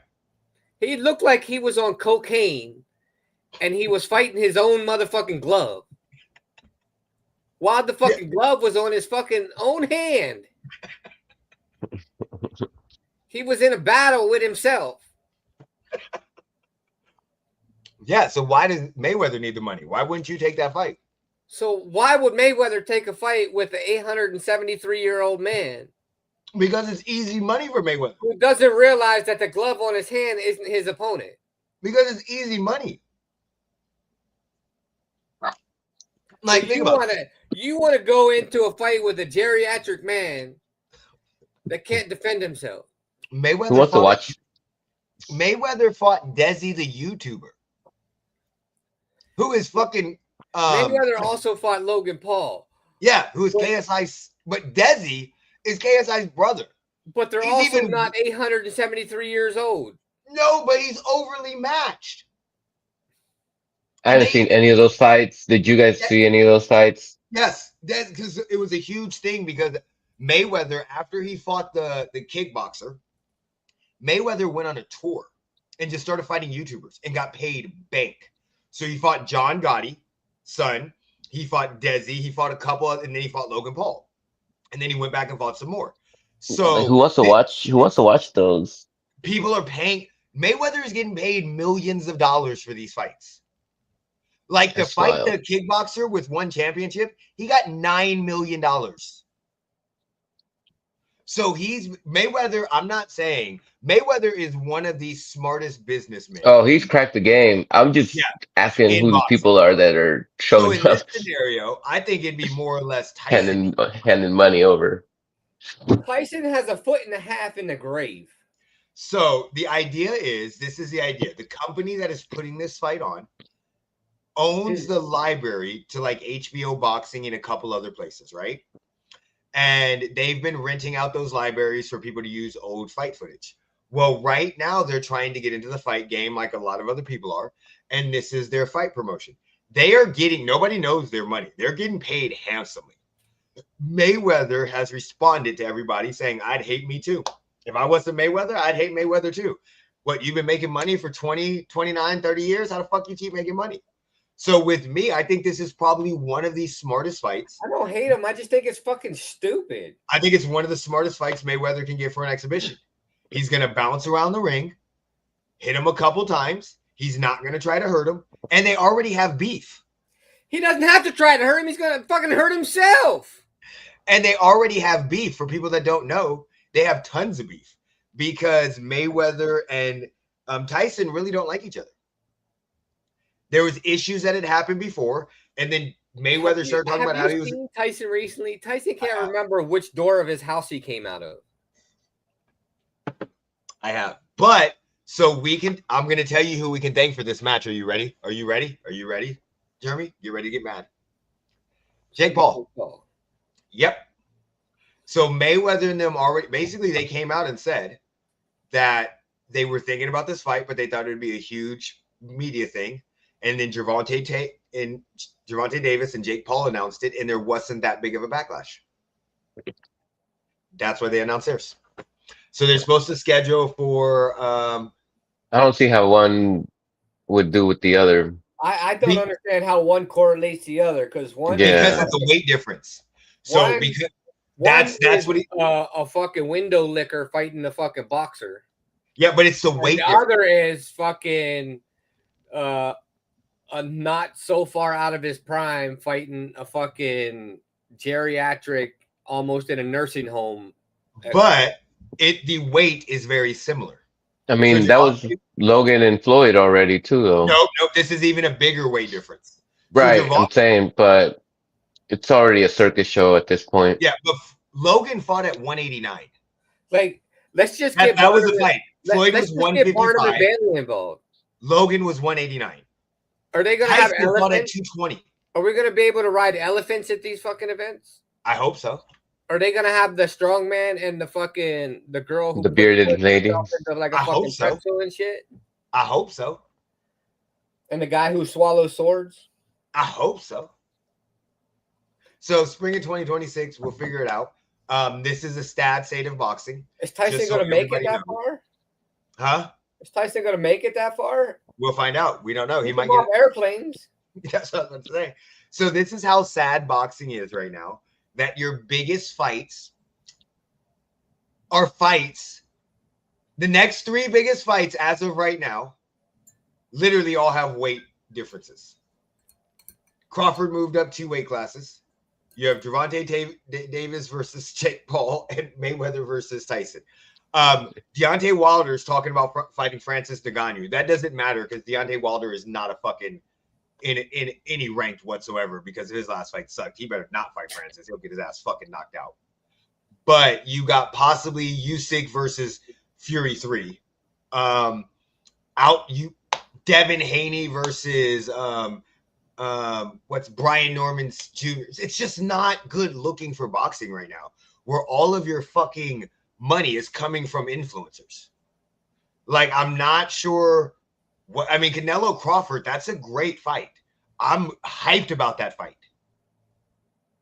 He looked like he was on cocaine and he was fighting his own motherfucking glove. While the fucking glove was on his fucking own hand. He was in a battle with himself. Yeah, so why does Mayweather need the money? Why wouldn't you take that fight? So why would Mayweather take a fight with an 873-year-old man? Because it's easy money for Mayweather. Who doesn't realize that the glove on his hand isn't his opponent? Because it's easy money. Like you want to go into a fight with a geriatric man that can't defend himself. Mayweather Who wants to watch? Mayweather fought Desi the YouTuber, who is fucking. Mayweather also fought Logan Paul. Yeah, who is KSI, but Desi is KSI's brother. But they're also not 873 years old. No, but he's overly matched. I haven't seen any of those fights. Did you guys see any of those fights? Yes, that's because it was a huge thing because Mayweather, after he fought the kickboxer, Mayweather went on a tour and just started fighting YouTubers and got paid bank. So he fought John Gotti, son. He fought Desi. He fought a couple, and then he fought Logan Paul. And then he went back and fought some more. So like, who wants to watch? Who wants to watch those? People are paying. Mayweather is getting paid millions of dollars for these fights. Like the fight, the kickboxer with one championship, he got $9 million. So he's Mayweather. I'm not saying Mayweather is one of the smartest businessmen. Oh, he's cracked the game. I'm just asking who the people are that are showing so in up. this scenario, I think it'd be more or less Tyson. handing money over. Tyson has a foot and a half in the grave. So the idea is, this is the idea. The company that is putting this fight on owns the library to like HBO Boxing and a couple other places, right? And they've been renting out those libraries for people to use old fight footage. Well, right now they're trying to get into the fight game like a lot of other people are. And this is their fight promotion. They are getting, nobody knows their money. They're getting paid handsomely. Mayweather has responded to everybody saying, I'd hate me too. If I wasn't Mayweather, I'd hate Mayweather too. What, you've been making money for 20, 29, 30 years? How the fuck you keep making money? So with me, I think this is probably one of the smartest fights. I don't hate him. I just think it's fucking stupid. I think it's one of the smartest fights Mayweather can get for an exhibition. He's going to bounce around the ring, hit him a couple times. He's not going to try to hurt him. And they already have beef. He doesn't have to try to hurt him. He's going to fucking hurt himself. And they already have beef. For people that don't know, they have tons of beef because Mayweather and Tyson really don't like each other. There was issues that had happened before, and then Mayweather started talking about how he was. Seen Tyson recently? Tyson can't remember which door of his house he came out of. I have, but so we can. I'm going to tell you who we can thank for this match. Are you ready? Are you ready? Are you ready, Jeremy? You ready to get mad? Jake Paul. Yep. So Mayweather and them already basically they came out and said that they were thinking about this fight, but they thought it would be a huge media thing. And then Gervonta Davis and Jake Paul announced it, and there wasn't that big of a backlash. That's why they announced theirs. So they're supposed to schedule for. I don't see how one would do with the other. I don't understand how one correlates the other because one because of the weight difference. So because that's what he a fucking window licker fighting a fucking boxer. Yeah, but it's the weight. The other is fucking not so far out of his prime fighting a fucking geriatric almost in a nursing home. But the weight is very similar. I mean, so that was Logan and Floyd already too, though. No, this is even a bigger weight difference. Right, so I'm saying, but it's already a circus show at this point. Yeah, but Logan fought at 189. Like, let's just get that was the fight. Floyd was 155. Involved. Logan was 189. Are they going to have elephants? At 220. Are we going to be able to ride elephants at these fucking events? I hope so. Are they gonna have the strong man and the girl who The puts bearded lady. herself into like a I hope fucking so. pretzel and shit? I hope so. And the guy who swallows swords? I hope so. So spring of 2026, we'll figure it out. This is a sad state of boxing. Is Tyson Just so gonna make it everybody that knows. far? Huh? Is Tyson gonna make it that far? We'll find out. We don't know. He He's might above get airplanes. That's what I'm saying. So this is how sad boxing is right now. That your biggest fights are fights. The next 3 biggest fights as of right now literally all have weight differences. Crawford moved up 2 weight classes. You have Gervonta Davis versus Jake Paul and Mayweather versus Tyson. Deontay Wilder is talking about fighting Francis Ngannou. That doesn't matter because Deontay Wilder is not a fucking in any ranked whatsoever because his last fight sucked. He better not fight Francis. He'll get his ass fucking knocked out. But you got possibly Usyk versus Fury 3. Devin Haney versus what's Brian Norman's Jr. It's just not good looking for boxing right now, where all of your fucking money is coming from influencers. Like, I'm not sure what I mean. Canelo Crawford, that's a great fight. I'm hyped about that fight.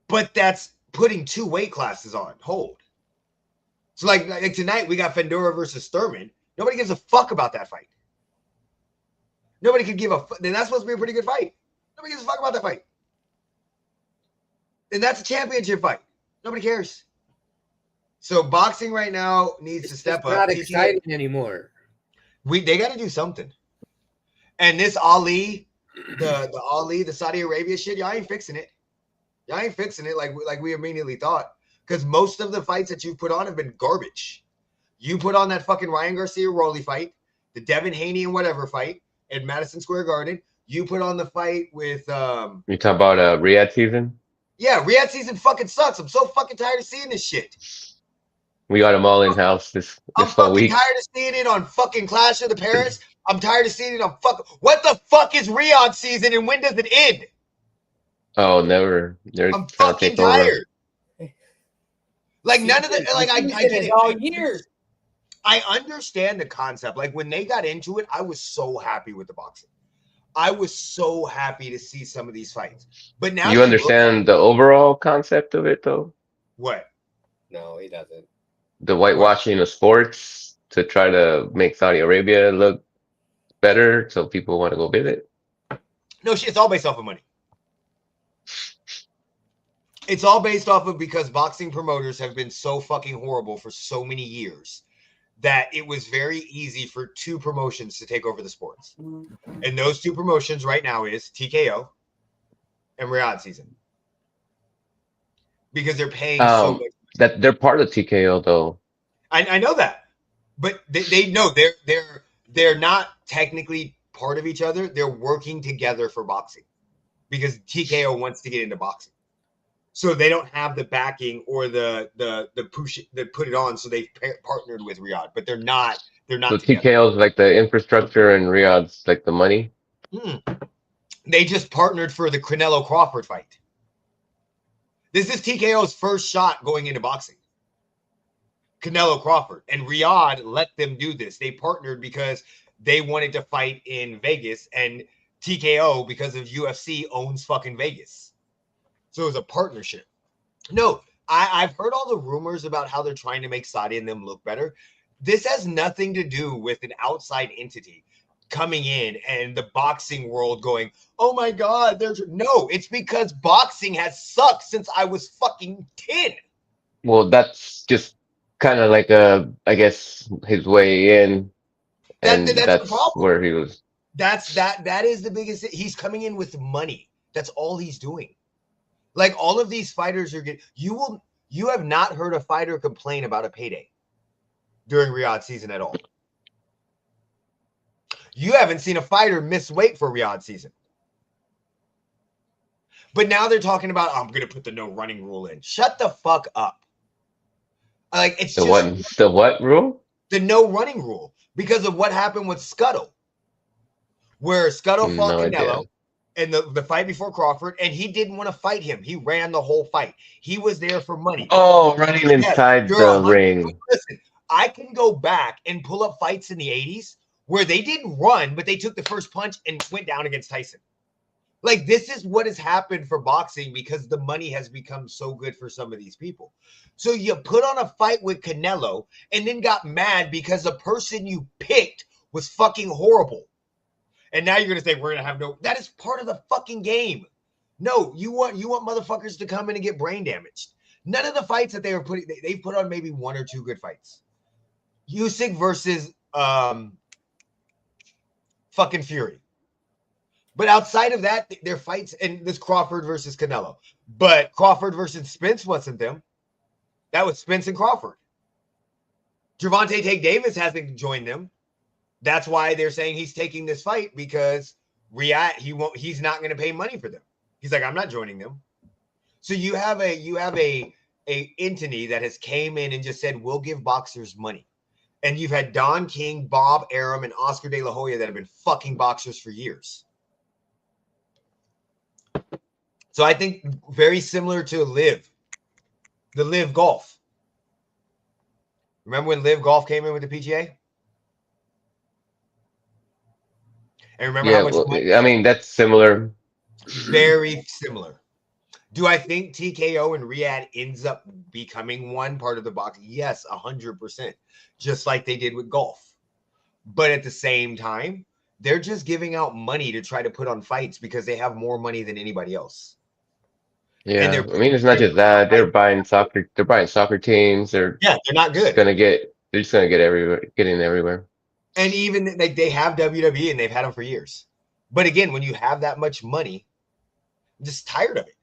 But that's putting 2 weight classes on hold. So like tonight we got Fedora versus Thurman. Nobody gives a fuck about that fight. Nobody could give a fuck. Then that's supposed to be a pretty good fight. Nobody gives a fuck about that fight. And that's a championship fight. Nobody cares. So boxing right now needs to step up. It's not exciting anymore. They got to do something. And this Ali, the Saudi Arabia shit, y'all ain't fixing it. Y'all ain't fixing it like we immediately thought. Because most of the fights that you've put on have been garbage. You put on that fucking Ryan Garcia-Rolly fight, the Devin Haney and whatever fight at Madison Square Garden. You put on the fight with You talk about Riyadh season? Yeah, Riyadh season fucking sucks. I'm so fucking tired of seeing this shit. We got them all in house this I'm whole fucking week. tired of seeing it on fucking Clash of the Paris. I'm tired of seeing it on what the fuck is Riyadh season and when does it end? Oh, never. They're I'm trying to fucking take over. tired. Like none of the I get it all year. I understand the concept. Like when they got into it, I was so happy with the boxing. I was so happy to see some of these fights. But now You understand the overall concept of it, though? What? No, he doesn't. The whitewashing of sports to try to make Saudi Arabia look better so people want to go visit. No shit, it's all based off of money. It's all based off of because boxing promoters have been so fucking horrible for so many years that it was very easy for 2 promotions to take over the sports. And those 2 promotions right now is TKO and Riyadh season. Because they're paying so much. That they're part of TKO though. I know that. But they know they're not technically part of each other. They're working together for boxing. Because TKO wants to get into boxing. So they don't have the backing or the push that put it on. So they partnered with Riyadh, but they're not. So TKO is like the infrastructure and Riyadh's like the money. They just partnered for the Canelo Crawford fight. This is TKO's first shot going into boxing. Canelo Crawford and Riyadh let them do this. They partnered because they wanted to fight in Vegas, and TKO because of UFC owns fucking Vegas. So it was a partnership. No, I've heard all the rumors about how they're trying to make Saudi and them look better. This has nothing to do with an outside entity coming in and the boxing world going, oh my God, no, it's because boxing has sucked since I was fucking 10. Well, that's just kind of like I guess his way in. And that's the problem. Where he was. That is the biggest. He's coming in with money. That's all he's doing. Like all of these fighters are getting. You have not heard a fighter complain about a payday during Riyadh season at all. You haven't seen a fighter miss weight for Riyadh season. But now they're talking about, I'm going to put the no running rule in. Shut the fuck up. Like it's the what rule? The no running rule because of what happened with Scuttle. Where Scuttle fought Canelo. and the fight before Crawford, and he didn't want to fight him. He ran the whole fight. He was there for money. Oh, running inside the ring. Listen, I can go back and pull up fights in the 80s where they didn't run, but they took the first punch and went down against Tyson. Like, this is what has happened for boxing because the money has become so good for some of these people. So you put on a fight with Canelo and then got mad because the person you picked was fucking horrible. And now you're going to say, we're going to have no, that is part of the fucking game. No, you want motherfuckers to come in and get brain damaged. None of the fights that they were putting, they put on maybe one or two good fights. Usyk versus fucking Fury. But outside of that, their fights, and this Crawford versus Canelo. But Crawford versus Spence wasn't them. That was Spence and Crawford. Gervonta Tank Davis hasn't joined them. That's why they're saying he's taking this fight because he's not going to pay money for them. He's like, I'm not joining them. So you have a entity that has came in and just said, we'll give boxers money. And you've had Don King, Bob Arum, and Oscar De La Hoya that have been fucking boxers for years. So I think very similar to the Live Golf. Remember when Live Golf came in with the PGA? And remember how much money? I mean, that's similar. Very similar. Do I think TKO and Riyadh ends up becoming one part of the box? Yes, 100%. Just like they did with golf. But at the same time, they're just giving out money to try to put on fights because they have more money than anybody else. Yeah, I mean, it's not just that. They're buying soccer teams. They're not good. They're just gonna get everywhere. And even like they have WWE and they've had them for years. But again, when you have that much money, I'm just tired of it.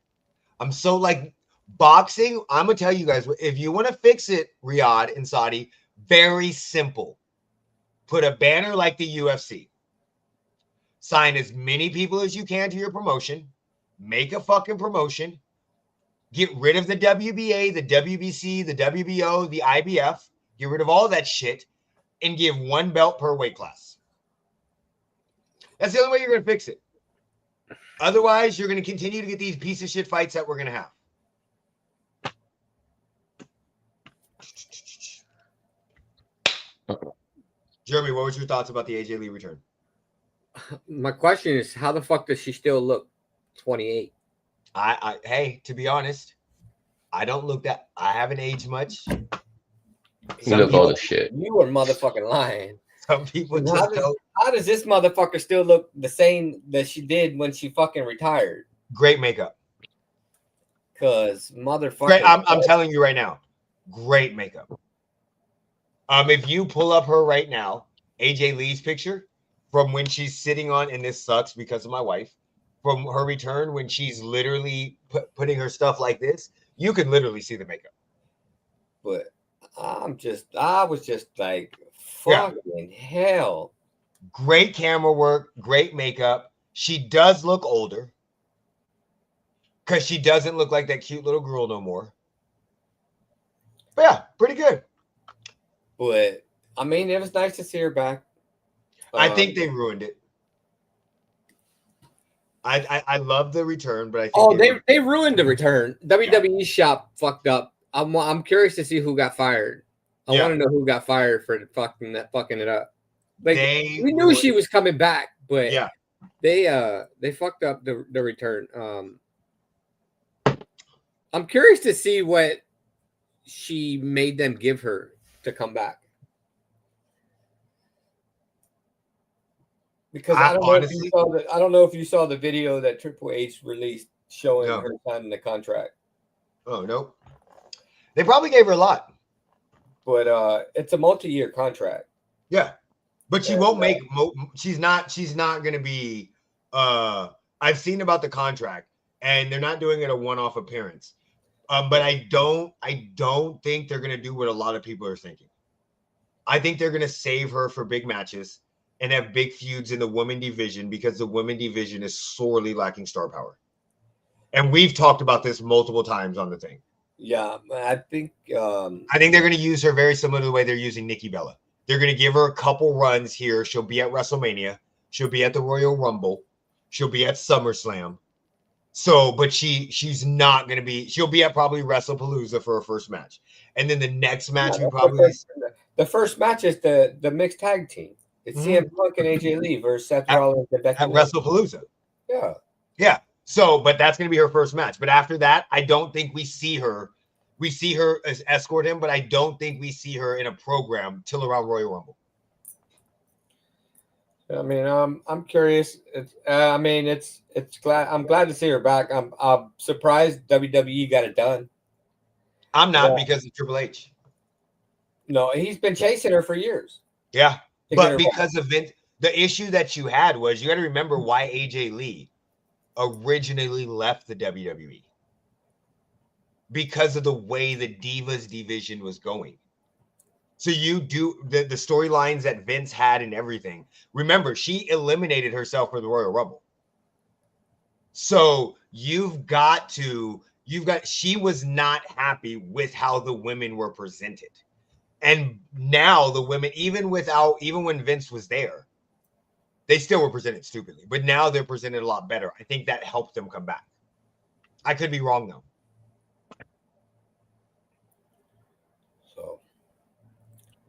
I'm so like boxing. I'm gonna tell you guys, if you want to fix it, Riyadh and Saudi, very simple. Put a banner like the UFC. Sign as many people as you can to your promotion. Make a fucking promotion. Get rid of the WBA, the WBC, the WBO, the IBF. Get rid of all that shit and give one belt per weight class. That's the only way you're going to fix it. Otherwise, you're going to continue to get these piece of shit fights that we're going to have. Jeremy, what was your thoughts about the AJ Lee return? My question is, how the fuck does she still look 28? Hey, to be honest, I don't look that. I haven't aged much. You look all the shit. You are motherfucking lying. Some people how does this motherfucker still look the same that she did when she fucking retired? Great makeup. Cause motherfucker. Great, I'm telling you right now, great makeup. If you pull up her right now, AJ Lee's picture from when she's sitting on, and this sucks because of my wife, from her return when she's literally putting her stuff like this, you can literally see the makeup. But I was just like, fucking hell. Great camera work, great makeup. She does look older because she doesn't look like that cute little girl no more. But yeah, pretty good. But I mean, it was nice to see her back. I think they ruined it. I love the return, but I think they ruined the return. WWE shop fucked up. I'm curious to see who got fired. I want to know who got fired for fucking it up. Like we knew she was coming back, but they fucked up the return. I'm curious to see what she made them give her to come back. Because I don't know if you saw the video that Triple H released showing her signing the contract. Oh, nope. They probably gave her a lot. But it's a multi-year contract. Yeah. But she won't make she's not going to be I've seen about the contract and they're not doing it a one-off appearance. But I don't think they're going to do what a lot of people are thinking. I think they're going to save her for big matches and have big feuds in the women division because the women division is sorely lacking star power. And we've talked about this multiple times on the thing. Yeah, I think they're going to use her very similar to the way they're using Nikki Bella. They're going to give her a couple runs here. She'll be at WrestleMania. She'll be at the Royal Rumble. She'll be at SummerSlam. So, but she's not gonna be. She'll be at probably WrestlePalooza for her first match, and then the next match we probably. The first match is the mixed tag team. It's CM Punk and AJ Lee versus Seth Rollins and Becky at Lynch. WrestlePalooza. Yeah. Yeah. So, but that's gonna be her first match. But after that, I don't think we see her. We see her as escort him, but I don't think we see her in a program till around Royal Rumble. I mean, I'm curious. I'm glad to see her back. I'm surprised WWE got it done. I'm not because of Triple H. No, he's been chasing her for years. Yeah, but because of Vince, the issue that you had was you got to remember why AJ Lee originally left the WWE. Because of the way the Divas division was going. So you do the storylines that Vince had and everything. Remember, she eliminated herself for the Royal Rumble. So she was not happy with how the women were presented. And now the women, even when Vince was there, they still were presented stupidly. But now they're presented a lot better. I think that helped them come back. I could be wrong though.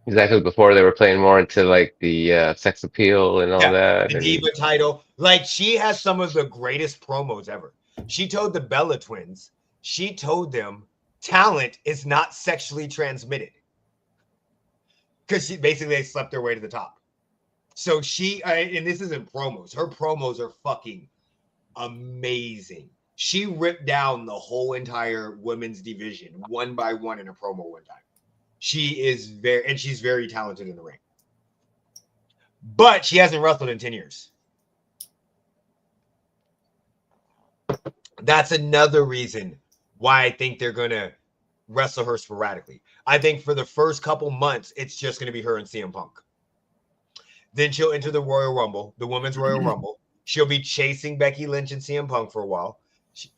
Exactly, before they were playing more into like the sex appeal and all that. The Diva title. Like, she has some of the greatest promos ever. She told the Bella twins, she told them talent is not sexually transmitted. Because basically they slept their way to the top. So and this isn't promos. Her promos are fucking amazing. She ripped down the whole entire women's division one by one in a promo one time. She's very talented in the ring. But she hasn't wrestled in 10 years. That's another reason why I think they're going to wrestle her sporadically. I think for the first couple months, it's just going to be her and CM Punk. Then she'll enter the Royal Rumble, the Women's Royal Rumble. She'll be chasing Becky Lynch and CM Punk for a while,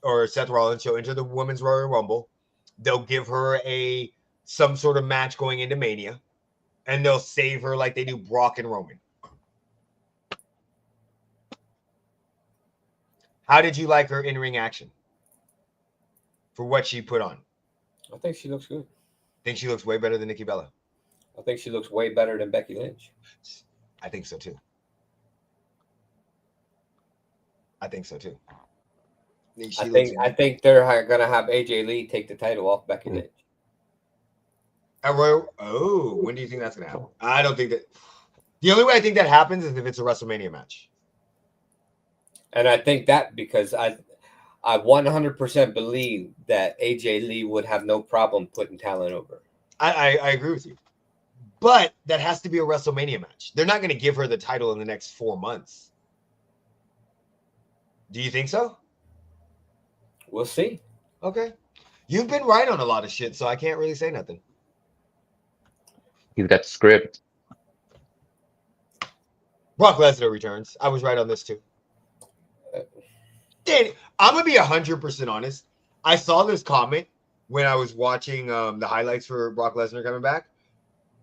or Seth Rollins. She'll enter the Women's Royal Rumble. They'll give her some sort of match going into Mania, and they'll save her like they do Brock and Roman. How did you like her in-ring action for what she put on? I think she looks good. Think she looks way better than Nikki Bella? I think she looks way better than Becky Lynch. I think so too. I think think they're gonna have AJ Lee take the title off Becky Lynch. When do you think that's gonna happen? I don't think that. The only way I think that happens is if it's a WrestleMania match. And I think that because I 100% believe that AJ Lee would have no problem putting talent over. I agree with you. But that has to be a WrestleMania match. They're not going to give her the title in the next 4 months. Do you think so? We'll see. Okay. You've been right on a lot of shit, so I can't really say nothing. He's got the script. Brock Lesnar returns. I was right on this too. Danny, I'm going to be 100% honest. I saw this comment when I was watching the highlights for Brock Lesnar coming back,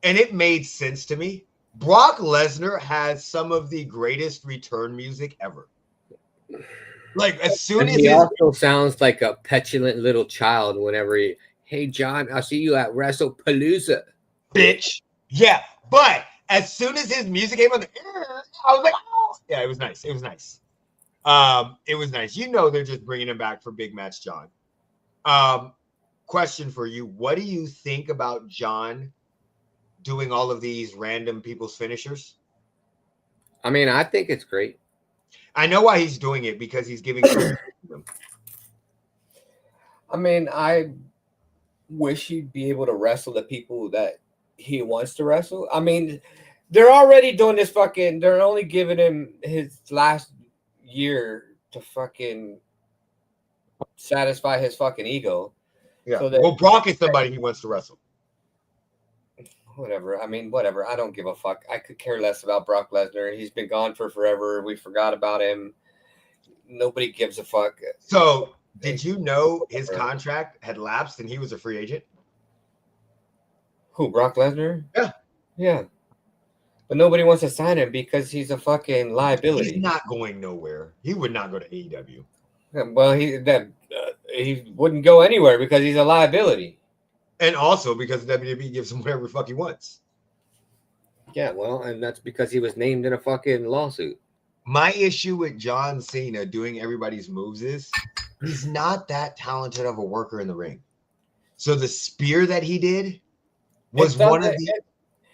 and it made sense to me. Brock Lesnar has some of the greatest return music ever. Like, as soon as he also sounds like a petulant little child whenever hey, John, I'll see you at WrestlePalooza. Bitch. Yeah, but as soon as his music came on, I was like, oh. Yeah, it was nice. It was nice. It was nice. You know they're just bringing him back for Big Match John. Question for you. What do you think about John doing all of these random people's finishers? I mean, I think it's great. I know why he's doing it, because he's giving them. I mean, I wish he'd be able to wrestle the people that he wants to wrestle. I mean, they're already doing this fucking, they're only giving him his last year to fucking satisfy his fucking ego. Yeah. So Brock is somebody he wants to wrestle. Whatever. I mean, whatever. I don't give a fuck. I could care less about Brock Lesnar. He's been gone for forever. We forgot about him. Nobody gives a fuck. So, did you know his contract had lapsed and he was a free agent? Who, Brock Lesnar? Yeah. Yeah. But nobody wants to sign him because he's a fucking liability. He's not going nowhere. He would not go to AEW. Well, he wouldn't go anywhere because he's a liability. And also because WWE gives him whatever the fuck he wants. Yeah, well, and that's because he was named in a fucking lawsuit. My issue with John Cena doing everybody's moves is he's not that talented of a worker in the ring. So the spear that he did was one of the...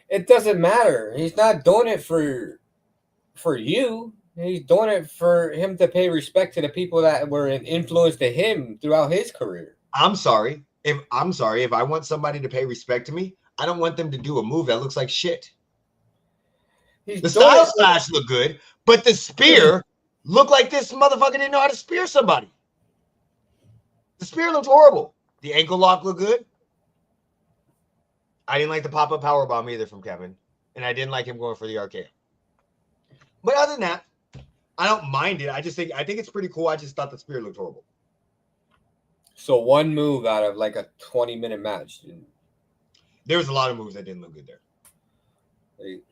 It doesn't matter. He's not doing it for you. He's doing it for him to pay respect to the people that were an influence to him throughout his career. I'm sorry. If I want somebody to pay respect to me, I don't want them to do a move that looks like shit. The style slash looked good, but the spear looked like this motherfucker didn't know how to spear somebody. The spear looked horrible. The ankle lock looked good. I didn't like the pop-up powerbomb either from Kevin, and I didn't like him going for the RKO. But other than that, I don't mind it. I think it's pretty cool. I just thought the spear looked horrible. So one move out of like a 20-minute match. There was a lot of moves that didn't look good there. Like,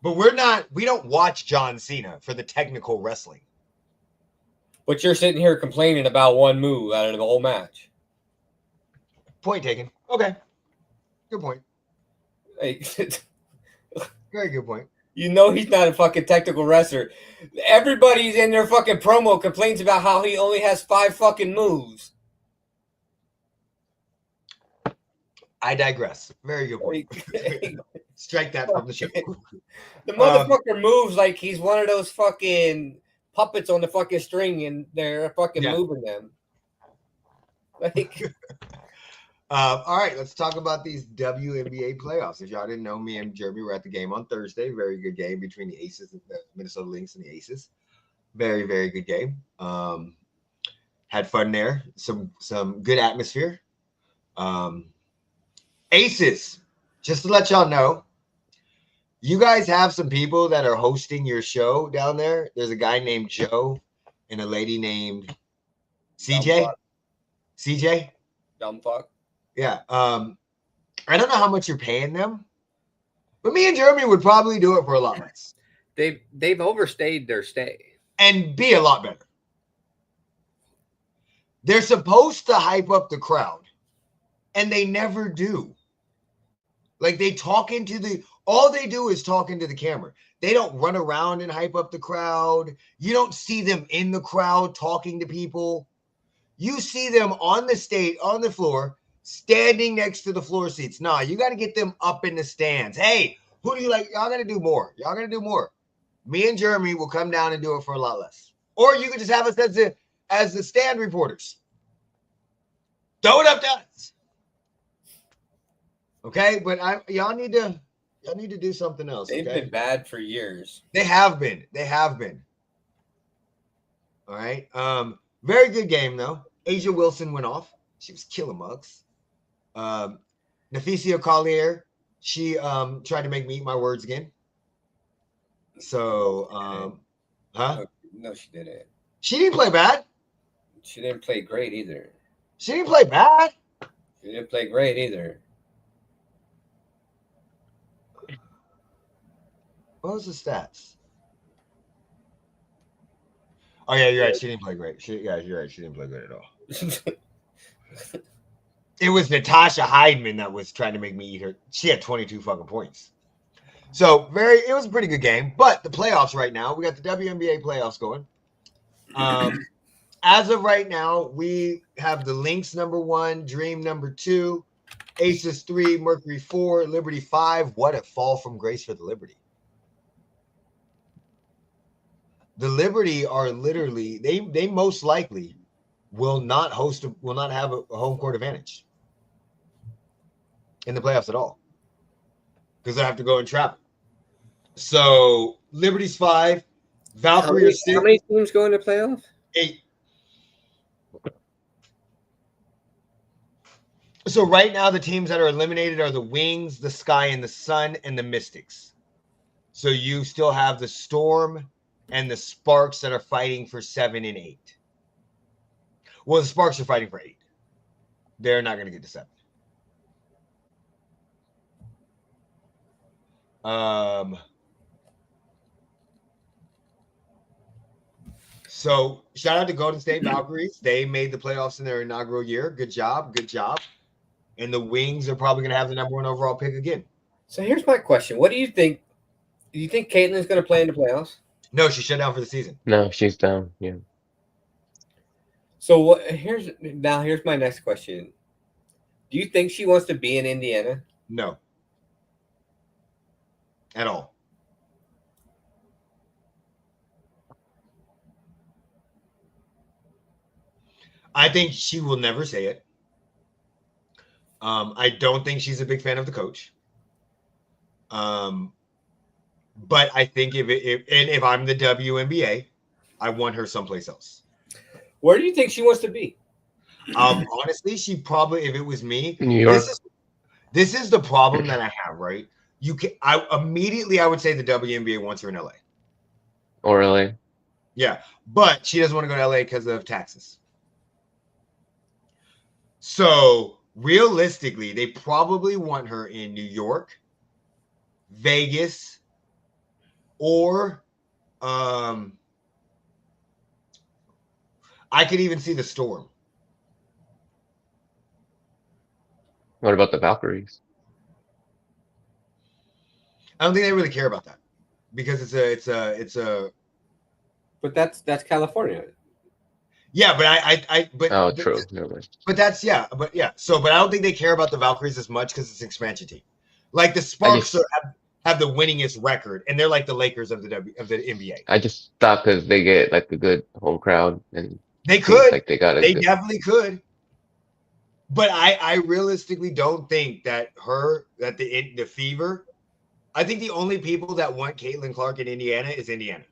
but we don't watch John Cena for the technical wrestling. but you're sitting here complaining about one move out of the whole match. Point taken. Okay. Good point. Like, Very good point. you know he's not a fucking technical wrestler. Everybody's in their fucking promo complains about how he only has 5 fucking moves. I digress. Very good point. Strike that from the show. The motherfucker moves like he's one of those fucking puppets on the fucking string and they're fucking moving them. Like, all right, let's talk about these WNBA playoffs. If y'all didn't know, me and Jeremy were at the game on Thursday. Very good game between the Aces, the Minnesota Lynx, and the Aces. Very, very good game. Had fun there. Some good atmosphere. Aces, just to let y'all know, you guys have some people that are hosting your show down there. There's a guy named Joe and a lady named CJ. CJ? dumb fuck. Yeah. I don't know how much you're paying them, but me and Jeremy would probably do it for a lot less. They've overstayed their stay. And be a lot better. They're supposed to hype up the crowd, and they never do. Like all they do is talk into the camera. They don't run around and hype up the crowd. You don't see them in the crowd talking to people. You see them on the stage, on the floor, standing next to the floor seats. Nah, you got to get them up in the stands. Hey, who do you like? Y'all got to do more. Y'all got to do more. Me and Jeremy will come down and do it for a lot less. Or you could just have us as the stand reporters. Throw it up to us. Okay, but y'all need to do something else. They've been bad for years. They have been. All right. Very good game though. Asia Wilson went off. She was killing mugs. Naficia Collier, she tried to make me eat my words again. So, No, she didn't. She didn't play bad. She didn't play great either. She didn't play bad. She didn't play great either. What was the stats? Oh yeah, you're right. She didn't play great. You're right. She didn't play good at all. It was Natasha Heidman that was trying to make me eat her. She had 22 fucking points. So it was a pretty good game. But the playoffs right now, we got the WNBA playoffs going. As of right now, we have the Lynx number 1, Dream number 2, Aces 3, Mercury 4, Liberty 5. What a fall from grace for the Liberty. The Liberty are literally they most likely will not have a home court advantage in the playoffs at all because they have to go and travel. So Liberty's 5, Valkyrie 6. How many teams go into playoff? 8. So right now the teams that are eliminated are the Wings, the Sky, and the Sun, and the Mystics. So you still have the Storm and the Sparks that are fighting for 7 and 8. Well, the Sparks are fighting for 8. They're not going to get to 7. So shout out to Golden State Valkyries. They made the playoffs in their inaugural year. Good job. Good job. And the Wings are probably going to have the number 1 overall pick again. So here's my question. What do you think? Do you think Caitlin's going to play in the playoffs? No, she shut down for the season. No, she's down. Yeah. So here's my next question. Do you think she wants to be in Indiana? No. At all. I think she will never say it. I don't think she's a big fan of the coach. But I think if I'm the WNBA, I want her someplace else. Where do you think she wants to be? Honestly, she probably, if it was me, New York. This is the problem that I have, right? I would say the WNBA wants her in LA. Or LA. Yeah, but she doesn't want to go to LA because of taxes. So realistically, they probably want her in New York, Vegas, or I could even see the Storm. What about the Valkyries? I don't think they really care about that because it's a. But that's California. Yeah, but Oh, true. Never mind. But that's but I don't think they care about the Valkyries as much because it's an expansion team. Like the Sparks have the winningest record, and they're like the Lakers of the NBA. I just thought because they get like a good home crowd, and They could. like they got They definitely could. But I realistically don't think that the Fever. I think the only people that want Caitlin Clark in Indiana is Indiana.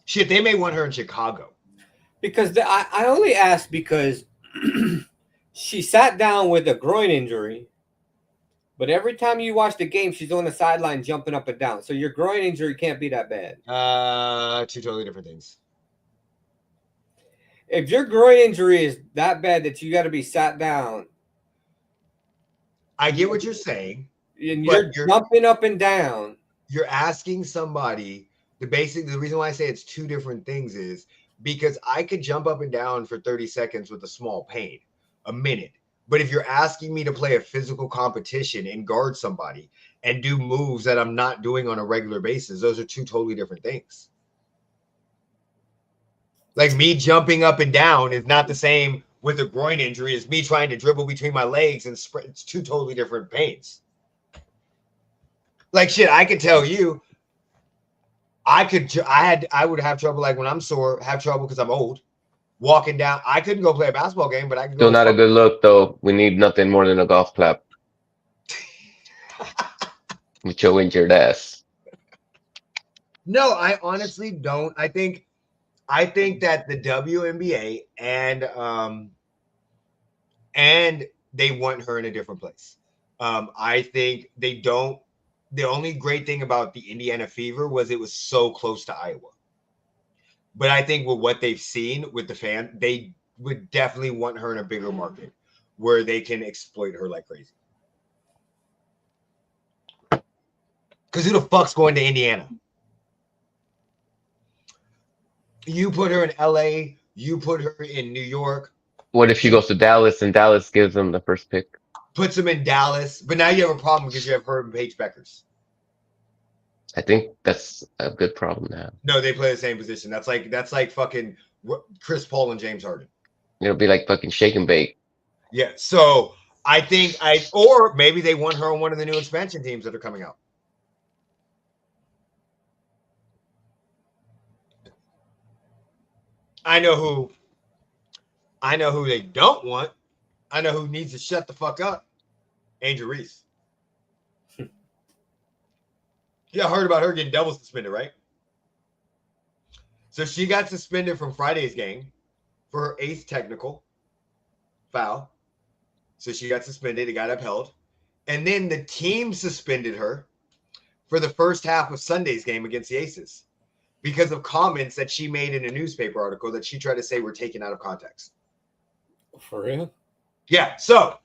Shit, they may want her in Chicago. Because I only asked because she sat down with a groin injury, but every time you watch the game, she's on the sideline jumping up and down. So your groin injury can't be that bad. Two totally different things. If your groin injury is that bad that you got to be sat down, I get what you're saying. And you're jumping up and down. You're asking somebody. The reason why I say it's two different things is because I could jump up and down for 30 seconds with a small pain, a minute. But if you're asking me to play a physical competition and guard somebody and do moves that I'm not doing on a regular basis, those are two totally different things. Like me jumping up and down is not the same with a groin injury as me trying to dribble between my legs and spread. It's two totally different pains. Like shit, I could tell you, I would have trouble, like when I'm sore, have trouble because I'm old. Walking down, I couldn't go play a basketball game, but I could go. Still not a good look though. We need nothing more than a golf clap. With your injured ass. No, I honestly don't. I think that the WNBA and they want her in a different place. I think they don't. The only great thing about the Indiana Fever was it was so close to Iowa. But I think with what they've seen with the fan, they would definitely want her in a bigger market where they can exploit her like crazy. Because who the fuck's going to Indiana? You put her in LA, you put her in New York. What if she goes to Dallas and Dallas gives them the first pick? Puts them in Dallas, but now you have a problem because you have her and Paige Beckers. I think that's a good problem to have. No, they play the same position. That's like fucking Chris Paul and James Harden. It'll be like fucking shake and bake. Yeah, so I think or maybe they want her on one of the new expansion teams that are coming out. I know who they don't want. I know who needs to shut the fuck up. Angel Reese. Yeah, I heard about her getting double suspended, right? So she got suspended from Friday's game for her 8th technical foul. So she got suspended. It got upheld. And then the team suspended her for the first half of Sunday's game against the Aces because of comments that she made in a newspaper article that she tried to say were taken out of context. For real? Yeah, so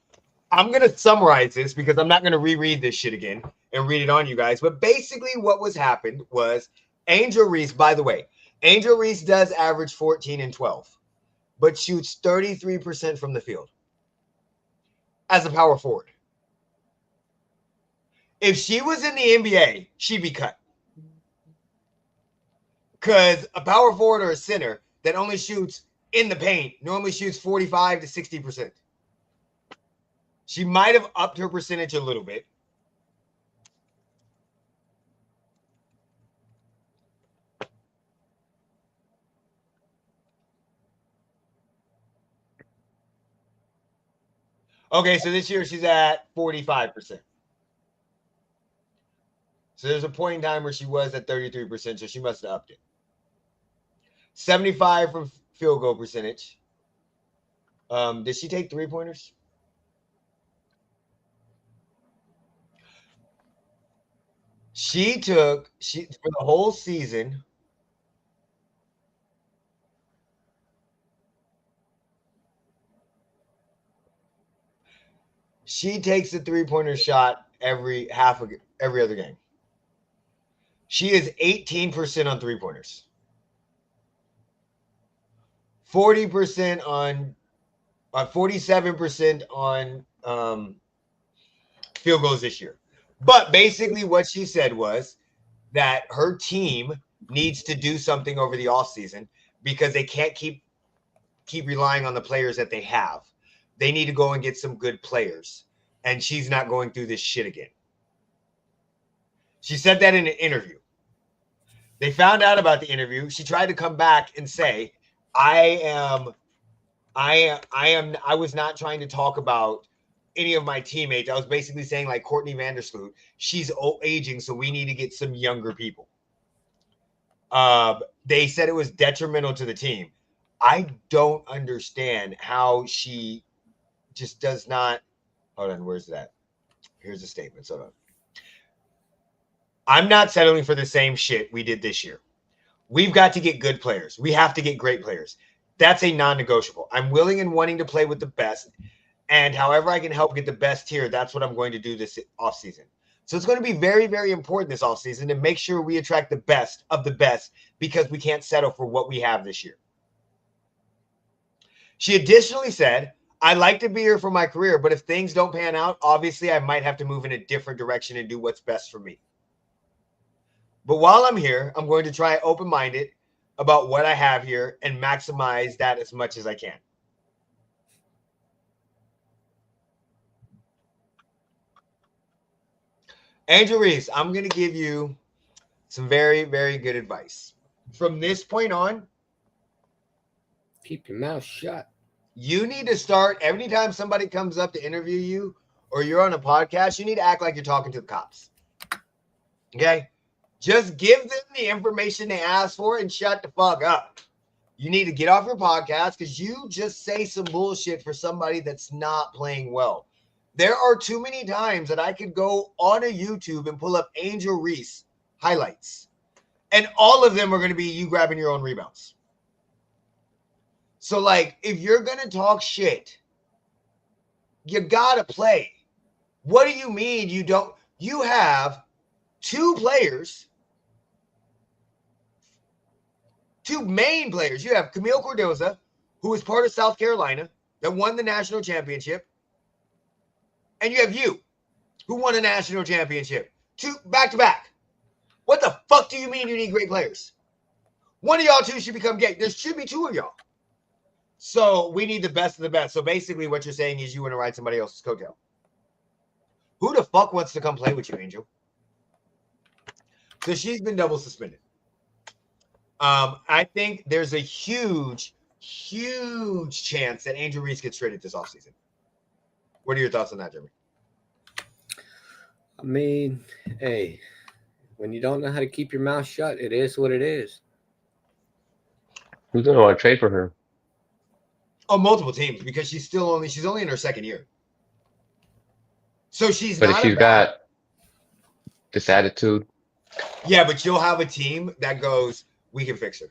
I'm going to summarize this because I'm not going to reread this shit again. and read it on you guys. But basically what was happened was Angel Reese, by the way, Angel Reese does average 14 and 12, but shoots 33% from the field as a power forward. If she was in the NBA, she'd be cut. Because a power forward or a center that only shoots in the paint normally shoots 45 to 60%. She might have upped her percentage a little bit. Okay, so this year she's at 45%. So there's a point in time where she was at 33%, so she must have upped it. 75 from field goal percentage. Did she take 3-pointers? She for the whole season. She takes a 3-pointer shot every other game. She is 18% on 3-pointers. 40% on 47% on field goals this year. But basically what she said was that her team needs to do something over the offseason because they can't keep relying on the players that they have. They need to go and get some good players. And she's not going through this shit again. She said that in an interview. They found out about the interview. She tried to come back and say, I was not trying to talk about any of my teammates. I was basically saying like Courtney Vandersloot, she's aging, so we need to get some younger people. They said it was detrimental to the team. I don't understand how she just does not. Hold on, where's that? Here's the statement. Hold on. I'm not settling for the same shit we did this year. We've got to get good players. We have to get great players. That's a non-negotiable. I'm willing and wanting to play with the best. And however I can help get the best here, that's what I'm going to do this offseason. So it's going to be very, very important this offseason to make sure we attract the best of the best because we can't settle for what we have this year. She additionally said, I like to be here for my career, but if things don't pan out, obviously I might have to move in a different direction and do what's best for me. But while I'm here, I'm going to try open-minded about what I have here and maximize that as much as I can. Angel Reese, I'm going to give you some very, very good advice. From this point on, keep your mouth shut. You need to start every time somebody comes up to interview you or you're on a podcast, you need to act like you're talking to the cops. Okay? Just give them the information they ask for and shut the fuck up. You need to get off your podcast because you just say some bullshit for somebody that's not playing well. There are too many times that I could go on a YouTube and pull up Angel Reese highlights, and all of them are going to be you grabbing your own rebounds. So, like, if you're going to talk shit, you got to play. What do you mean you don't? You have two main players. You have Camille Cardoza, who is part of South Carolina, that won the national championship. And you have you, who won a national championship. Two back-to-back. What the fuck do you mean you need great players? One of y'all two should become gay. There should be two of y'all. So we need the best of the best. So basically what you're saying is you want to ride somebody else's coattail. Who the fuck wants to come play with you, Angel? So she's been double suspended. I think there's a huge, huge chance that Angel Reese gets traded this offseason. What are your thoughts on that, Jeremy? I mean, hey, when you don't know how to keep your mouth shut, it is what it is. Who's going to want to trade for her? Oh, multiple teams, because she's only in her second year. So she's But not if she's got this attitude. Yeah, but you'll have a team that goes, we can fix her.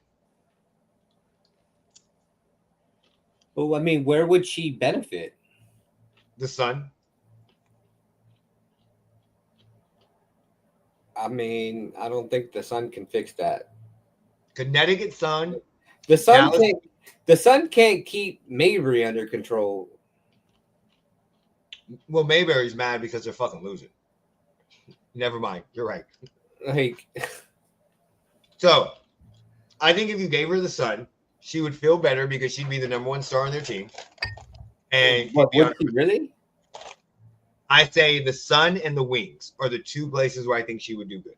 Well, I mean, where would she benefit? The Sun. I mean, I don't think the Sun can fix that. Connecticut Sun. The Sun Dallas- can't. The Sun can't keep Mabry under control. Well, Mayberry's mad because they're fucking losing. Never mind. You're right. Like, So, I think if you gave her the Sun, she would feel better because she'd be the number one star on their team. And what would she really? I say the Sun and the Wings are the two places where I think she would do good.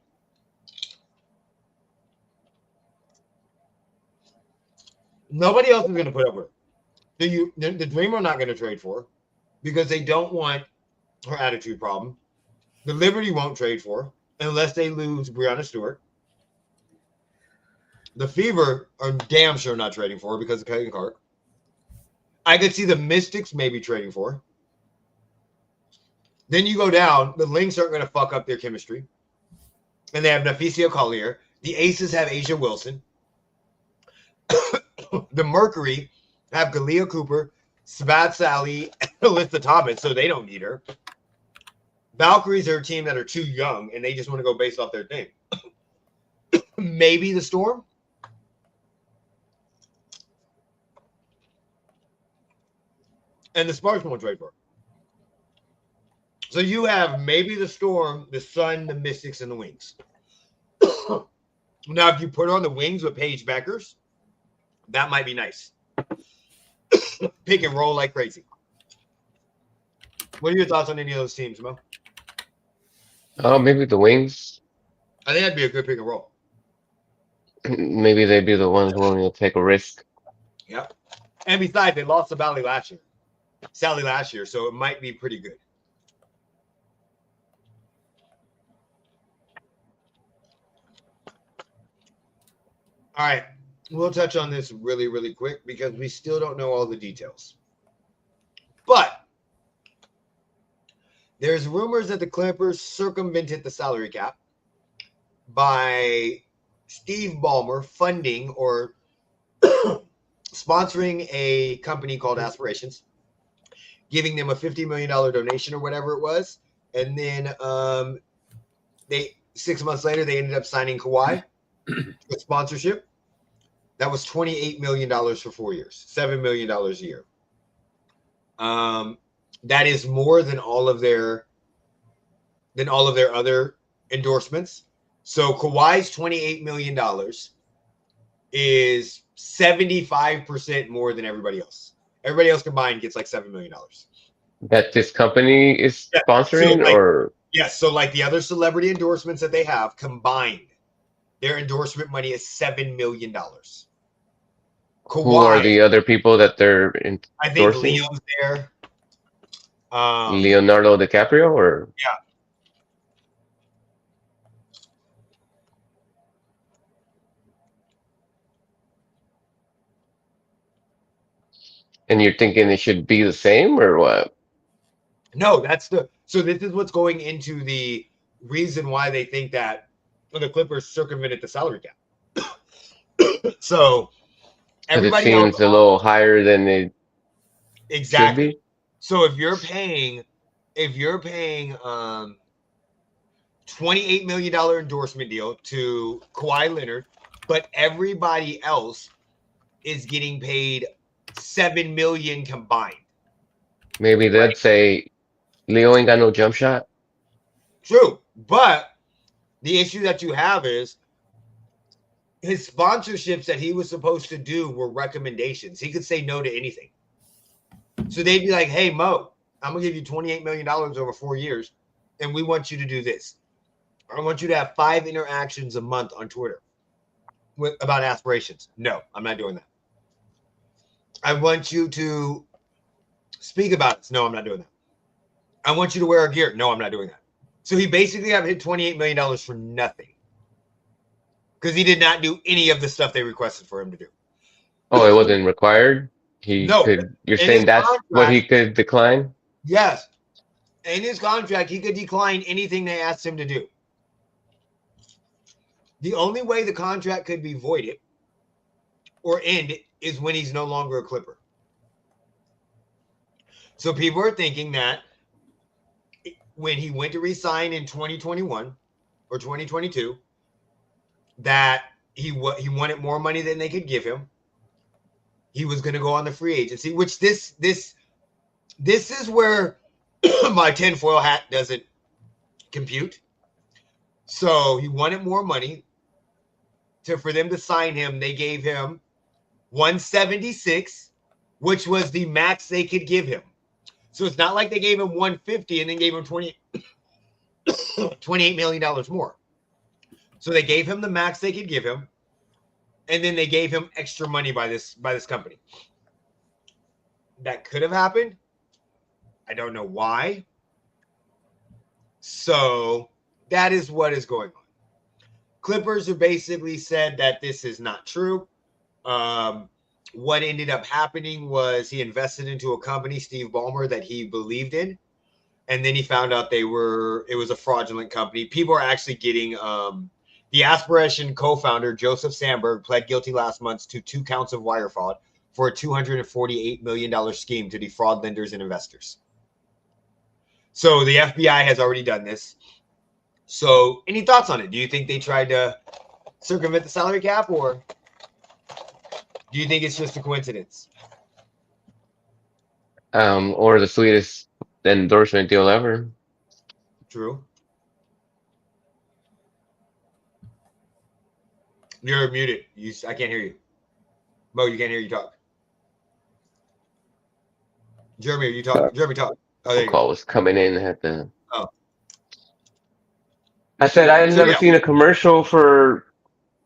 Nobody else is going to put up with her. The Dream are not going to trade for her because they don't want her attitude problem. The Liberty won't trade for her unless they lose Breonna Stewart. The Fever are damn sure not trading for her because of Clayton Clark. I could see the Mystics maybe trading for her. Then you go down, the Lynx aren't going to fuck up their chemistry. And they have Naficio Collier. The Aces have Asia Wilson. The Mercury have Kalia Cooper, Svat Sally, Alyssa Thomas, so they don't need her. Valkyries are a team that are too young, and they just want to go based off their thing. Maybe the Storm. And the Sparks won't trade for her. So you have maybe the Storm, the Sun, the Mystics, and the Wings. Now, if you put her on the Wings with Paige Beckers, that might be nice. Pick and roll like crazy. What are your thoughts on any of those teams, Mo? Oh, maybe the Wings. I think that'd be a good pick and roll. Maybe they'd be the ones willing to take a risk. Yeah. And besides, they lost to Sally last year, so it might be pretty good. All right. We'll touch on this really, really quick because we still don't know all the details. But there's rumors that the Clippers circumvented the salary cap by Steve Ballmer funding or sponsoring a company called Aspirations, giving them a $50 million donation or whatever it was. And then 6 months later, they ended up signing Kawhi with sponsorship. That was $28 million for 4 years, $7 million a year. That is more than all of their other endorsements. So Kawhi's $28 million is 75% more than everybody else. Everybody else combined gets like $7 million. That this company is sponsoring, or yes. So like the other celebrity endorsements that they have combined, their endorsement money is $7 million. Kawhi, who are the other people that they're endorsing? I think Leo's there. Leonardo DiCaprio, or yeah. And you're thinking it should be the same, or what? No, so this is what's going into the reason why they think that the Clippers circumvented the salary cap. So Because it seems a little higher than it should be. So if you're paying $28 million endorsement deal to Kawhi Leonard, but everybody else is getting paid $7 million combined. Maybe they'd say Leo ain't got no jump shot. True, but the issue that you have is his sponsorships that he was supposed to do were recommendations. He could say no to anything. So they'd be like, hey, Mo, I'm going to give you $28 million over 4 years, and we want you to do this. I want you to have 5 interactions a month on Twitter about aspirations. No, I'm not doing that. I want you to speak about it. No, I'm not doing that. I want you to wear our gear. No, I'm not doing that. So he basically have hit $28 million for nothing because he did not do any of the stuff they requested for him to do. Oh, it wasn't required? You're saying that's what he could decline? Yes. In his contract, he could decline anything they asked him to do. The only way the contract could be voided or end is when he's no longer a Clipper. So people are thinking that when he went to resign in 2021, or 2022 that he wanted more money than they could give him. He was going to go on the free agency, which this is where my tinfoil hat doesn't compute. So he wanted more money for them to sign him. They gave him 176, which was the max they could give him. So it's not like they gave him 150 and then gave him $28 million more. So they gave him the max they could give him, and then they gave him extra money by this company. That could have happened. I don't know why. So that is what is going on. Clippers have basically said that this is not true. What ended up happening was he invested into a company, Steve Ballmer, that he believed in. And then he found out it was a fraudulent company. People are actually getting, the Aspiration co-founder, Joseph Sandberg, pled guilty last month to 2 counts of wire fraud for a $248 million scheme to defraud lenders and investors. So the FBI has already done this. So any thoughts on it? Do you think they tried to circumvent the salary cap, or do you think it's just a coincidence? Or the sweetest endorsement deal ever. True. You're muted. I can't hear you. Mo, you can't hear you talk. Jeremy, are you talk? Jeremy, talk. Oh, there you Call go. was coming in. I had to. Oh. I said I had never seen a commercial for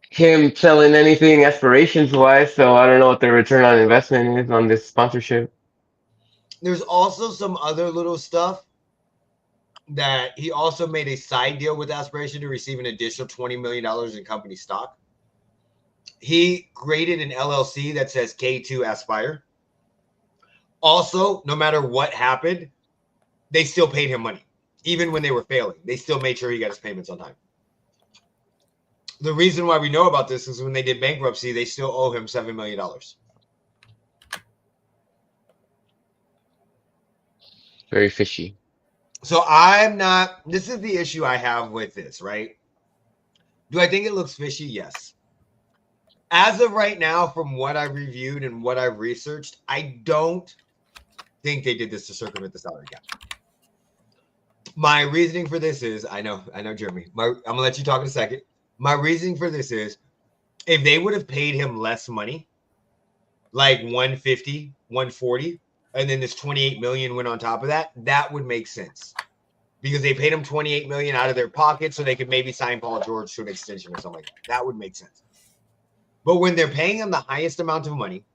him selling anything aspirations wise, so I don't know what the return on investment is on this sponsorship. There's also some other little stuff that he also made a side deal with Aspiration to receive an additional $20 million in company stock. He created an LLC that says K2 Aspire. Also, no matter what happened, they still paid him money. Even when they were failing, they still made sure he got his payments on time. The reason why we know about this is when they did bankruptcy, they still owe him $7 million. Very fishy. So this is the issue I have with this, right? Do I think it looks fishy? Yes. As of right now, from what I've reviewed and what I've researched, I don't think they did this to circumvent the salary cap. My reasoning for this is, I know, Jeremy. I'm gonna let you talk in a second. My reasoning for this is, if they would have paid him less money, like 150, 140, and then this 28 million went on top of that, that would make sense. Because they paid him 28 million out of their pocket so they could maybe sign Paul George to an extension or something like that. That would make sense. But when they're paying him the highest amount of money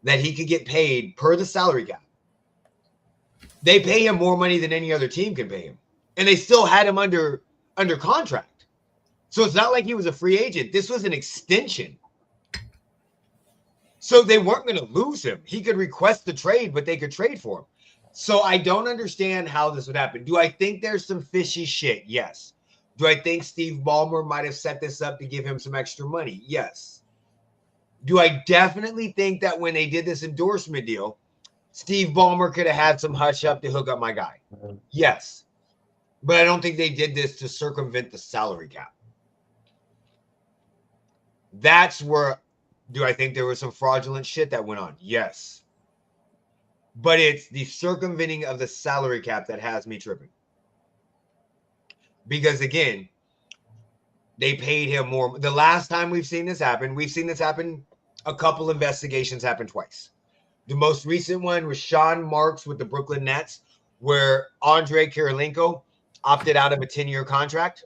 that he could get paid per the salary cap, they pay him more money than any other team can pay him. And they still had him under contract. So it's not like he was a free agent. This was an extension. So they weren't going to lose him. He could request the trade, but they could trade for him. So I don't understand how this would happen. Do I think there's some fishy shit? Yes. Do I think Steve Ballmer might have set this up to give him some extra money? Yes. Do I definitely think that when they did this endorsement deal, Steve Ballmer could have had some hush up to hook up my guy? Yes. But I don't think they did this to circumvent the salary cap. That's where, do I think there was some fraudulent shit that went on? Yes. But it's the circumventing of the salary cap that has me tripping. Because again, they paid him more. The last time we've seen this happen, a couple investigations happened twice. The most recent one was Sean Marks with the Brooklyn Nets, where Andre Kirilenko opted out of a 10-year contract.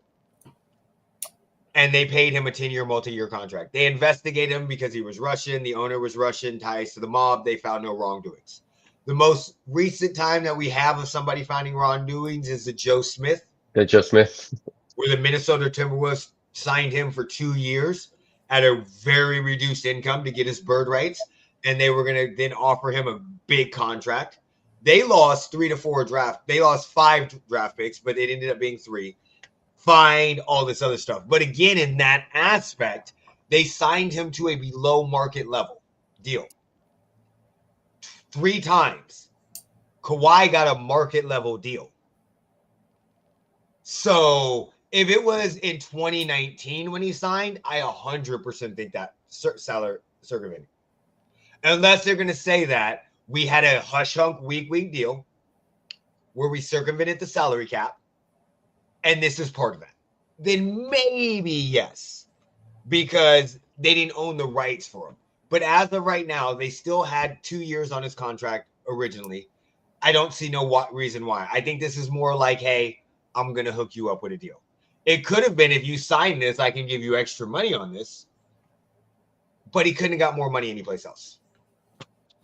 And they paid him a 10-year, multi-year contract. They investigated him because he was Russian. The owner was Russian, ties to the mob. They found no wrongdoings. The most recent time that we have of somebody finding wrongdoings is the Joe Smith. The Joe Smith. Where the Minnesota Timberwolves signed him for 2 years at a very reduced income to get his bird rights. And they were going to then offer him a big contract. They lost 3 to 4 draft. They lost 5 draft picks, but it ended up being 3. Find all this other stuff. But again, in that aspect, they signed him to a below market level deal. 3 times. Kawhi got a market level deal. So if it was in 2019 when he signed, I 100% think that salary circumventing. Unless they're going to say that we had a hush hunk week deal where we circumvented the salary cap, and this is part of that. Then maybe yes, because they didn't own the rights for him. But as of right now, they still had 2 years on his contract originally. I don't see no reason why. I think this is more like, hey, I'm going to hook you up with a deal. It could have been, if you sign this, I can give you extra money on this. But he couldn't have got more money anyplace else.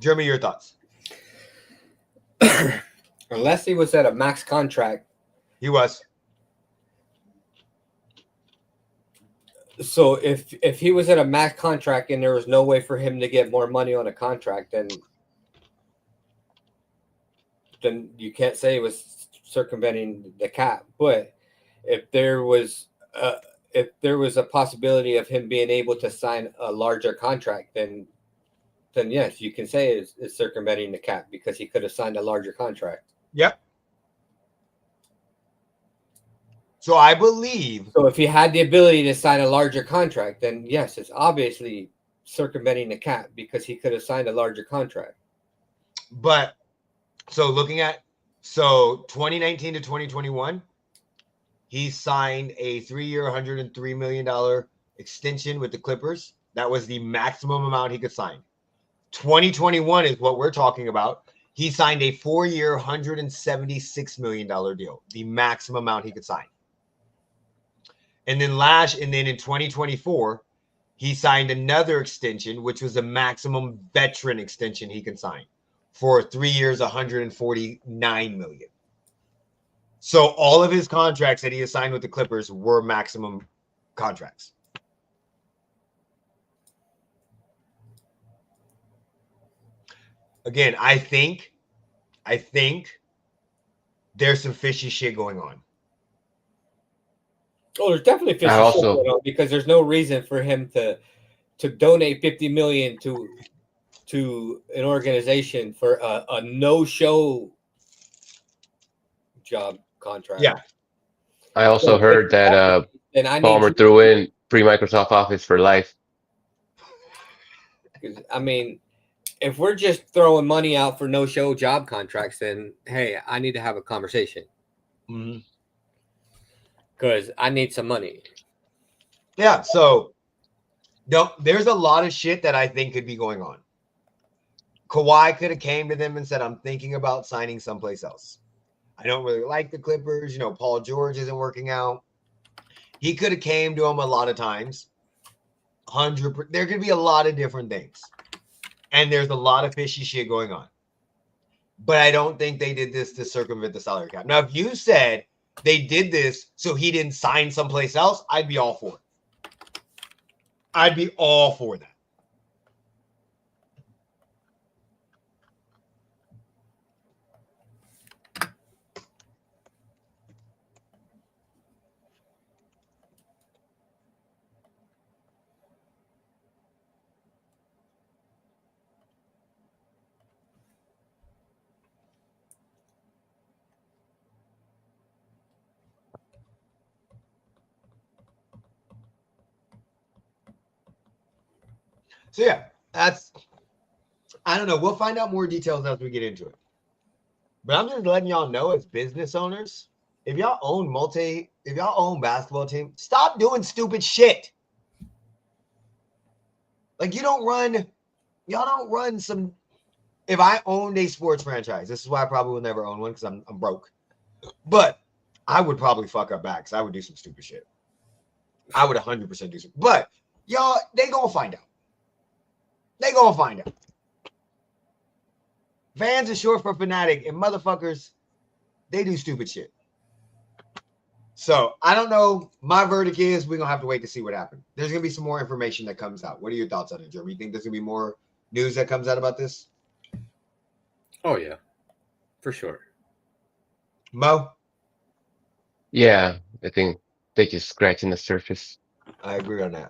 Jeremy, your thoughts? Unless he was at a max contract. He was. So if he was at a max contract and there was no way for him to get more money on a contract, then you can't say it was circumventing the cap. But if there was a possibility of him being able to sign a larger contract, then yes, you can say it's circumventing the cap because he could have signed a larger contract. Yep. So I believe. So if he had the ability to sign a larger contract, then yes, it's obviously circumventing the cap because he could have signed a larger contract. But so looking at 2019 to 2021, he signed a 3-year, $103 million extension with the Clippers. That was the maximum amount he could sign. 2021 is what we're talking about. He signed a 4-year, $176 million deal, the maximum amount he could sign. And then in 2024, he signed another extension, which was the maximum veteran extension he can sign for 3 years, $149 million. So all of his contracts that he has signed with the Clippers were maximum contracts. Again, I think there's some fishy shit going on. Oh, there's definitely fishy shit going on because there's no reason for him to donate $50 million to an organization for a no-show job contract. Yeah. I also heard that Palmer threw in free Microsoft Office for life. I mean, if we're just throwing money out for no-show job contracts, then hey, I need to have a conversation. Mm-hmm. Because I need some money. Yeah, so there's a lot of shit that I think could be going on. Kawhi could have came to them and said, I'm thinking about signing someplace else. I don't really like the Clippers. Paul George isn't working out. He could have came to him a lot of times. There could be a lot of different things. And there's a lot of fishy shit going on. But I don't think they did this to circumvent the salary cap. Now, if you said they did this so he didn't sign someplace else, I'd be all for it. I'd be all for that. So yeah, I don't know. We'll find out more details as we get into it. But I'm just letting y'all know, as business owners, if y'all own basketball team, stop doing stupid shit. Like y'all don't run some. If I owned a sports franchise, this is why I probably will never own one because I'm broke. But I would probably fuck up back because I would do some stupid shit. I would 100% do something. But y'all, they gonna find out. They gonna find out. Fans are short for fanatic, and motherfuckers, they do stupid shit. So I don't know. My verdict is we're gonna have to wait to see what happens. There's gonna be some more information that comes out. What are your thoughts on it, Jeremy? You think there's gonna be more news that comes out about this? Oh yeah, for sure. Mo? Yeah, I think they're just scratching the surface. I agree on that.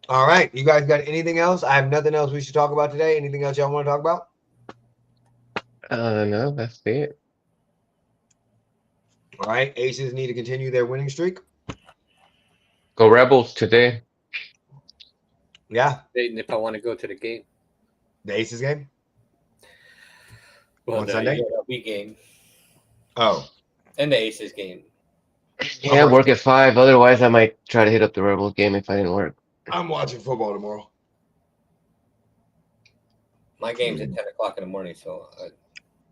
All right. You guys got anything else? I have nothing else we should talk about today. Anything else y'all want to talk about? No, that's it. All right, Aces need to continue their winning streak. Go Rebels today. Yeah, If I want to go to the game. the Aces game. Well, On the Sunday? UNLV game Oh, and the Aces game. Yeah, work at 5. Otherwise, I might try to hit up the Rebels game if I didn't work. I'm watching football tomorrow. My game's at 10 o'clock in the morning, so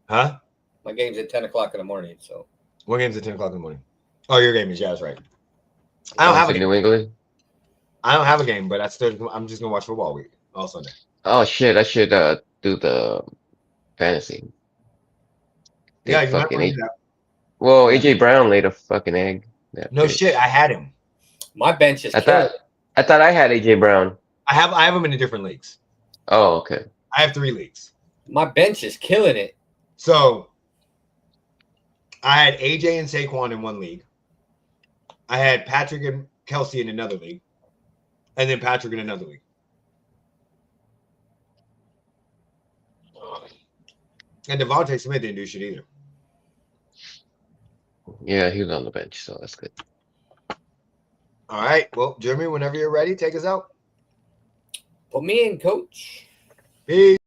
Huh? my game's at 10 o'clock in the morning. So What game's at 10 o'clock in the morning? Oh, your game is, yeah, that's right. I don't have a To game. New England. I don't have a game, but I'm just gonna watch football week all Sunday. Oh shit! I should do the fantasy. Yeah, Take you might fucking want to do A- that. Well, AJ Brown laid a fucking egg. That No bitch. shit, I had him. my bench is I killing. thought I had AJ Brown. I have him in the different leagues. Oh, okay. I have 3 leagues. My bench is killing it. So I had AJ and Saquon in one league. I had Patrick and Kelsey in another league, and then Patrick in another league. And Devontae Smith didn't do shit either. Yeah, he was on the bench, so that's good. All right. Well, Jeremy, whenever you're ready, take us out. Put me in, coach. Peace.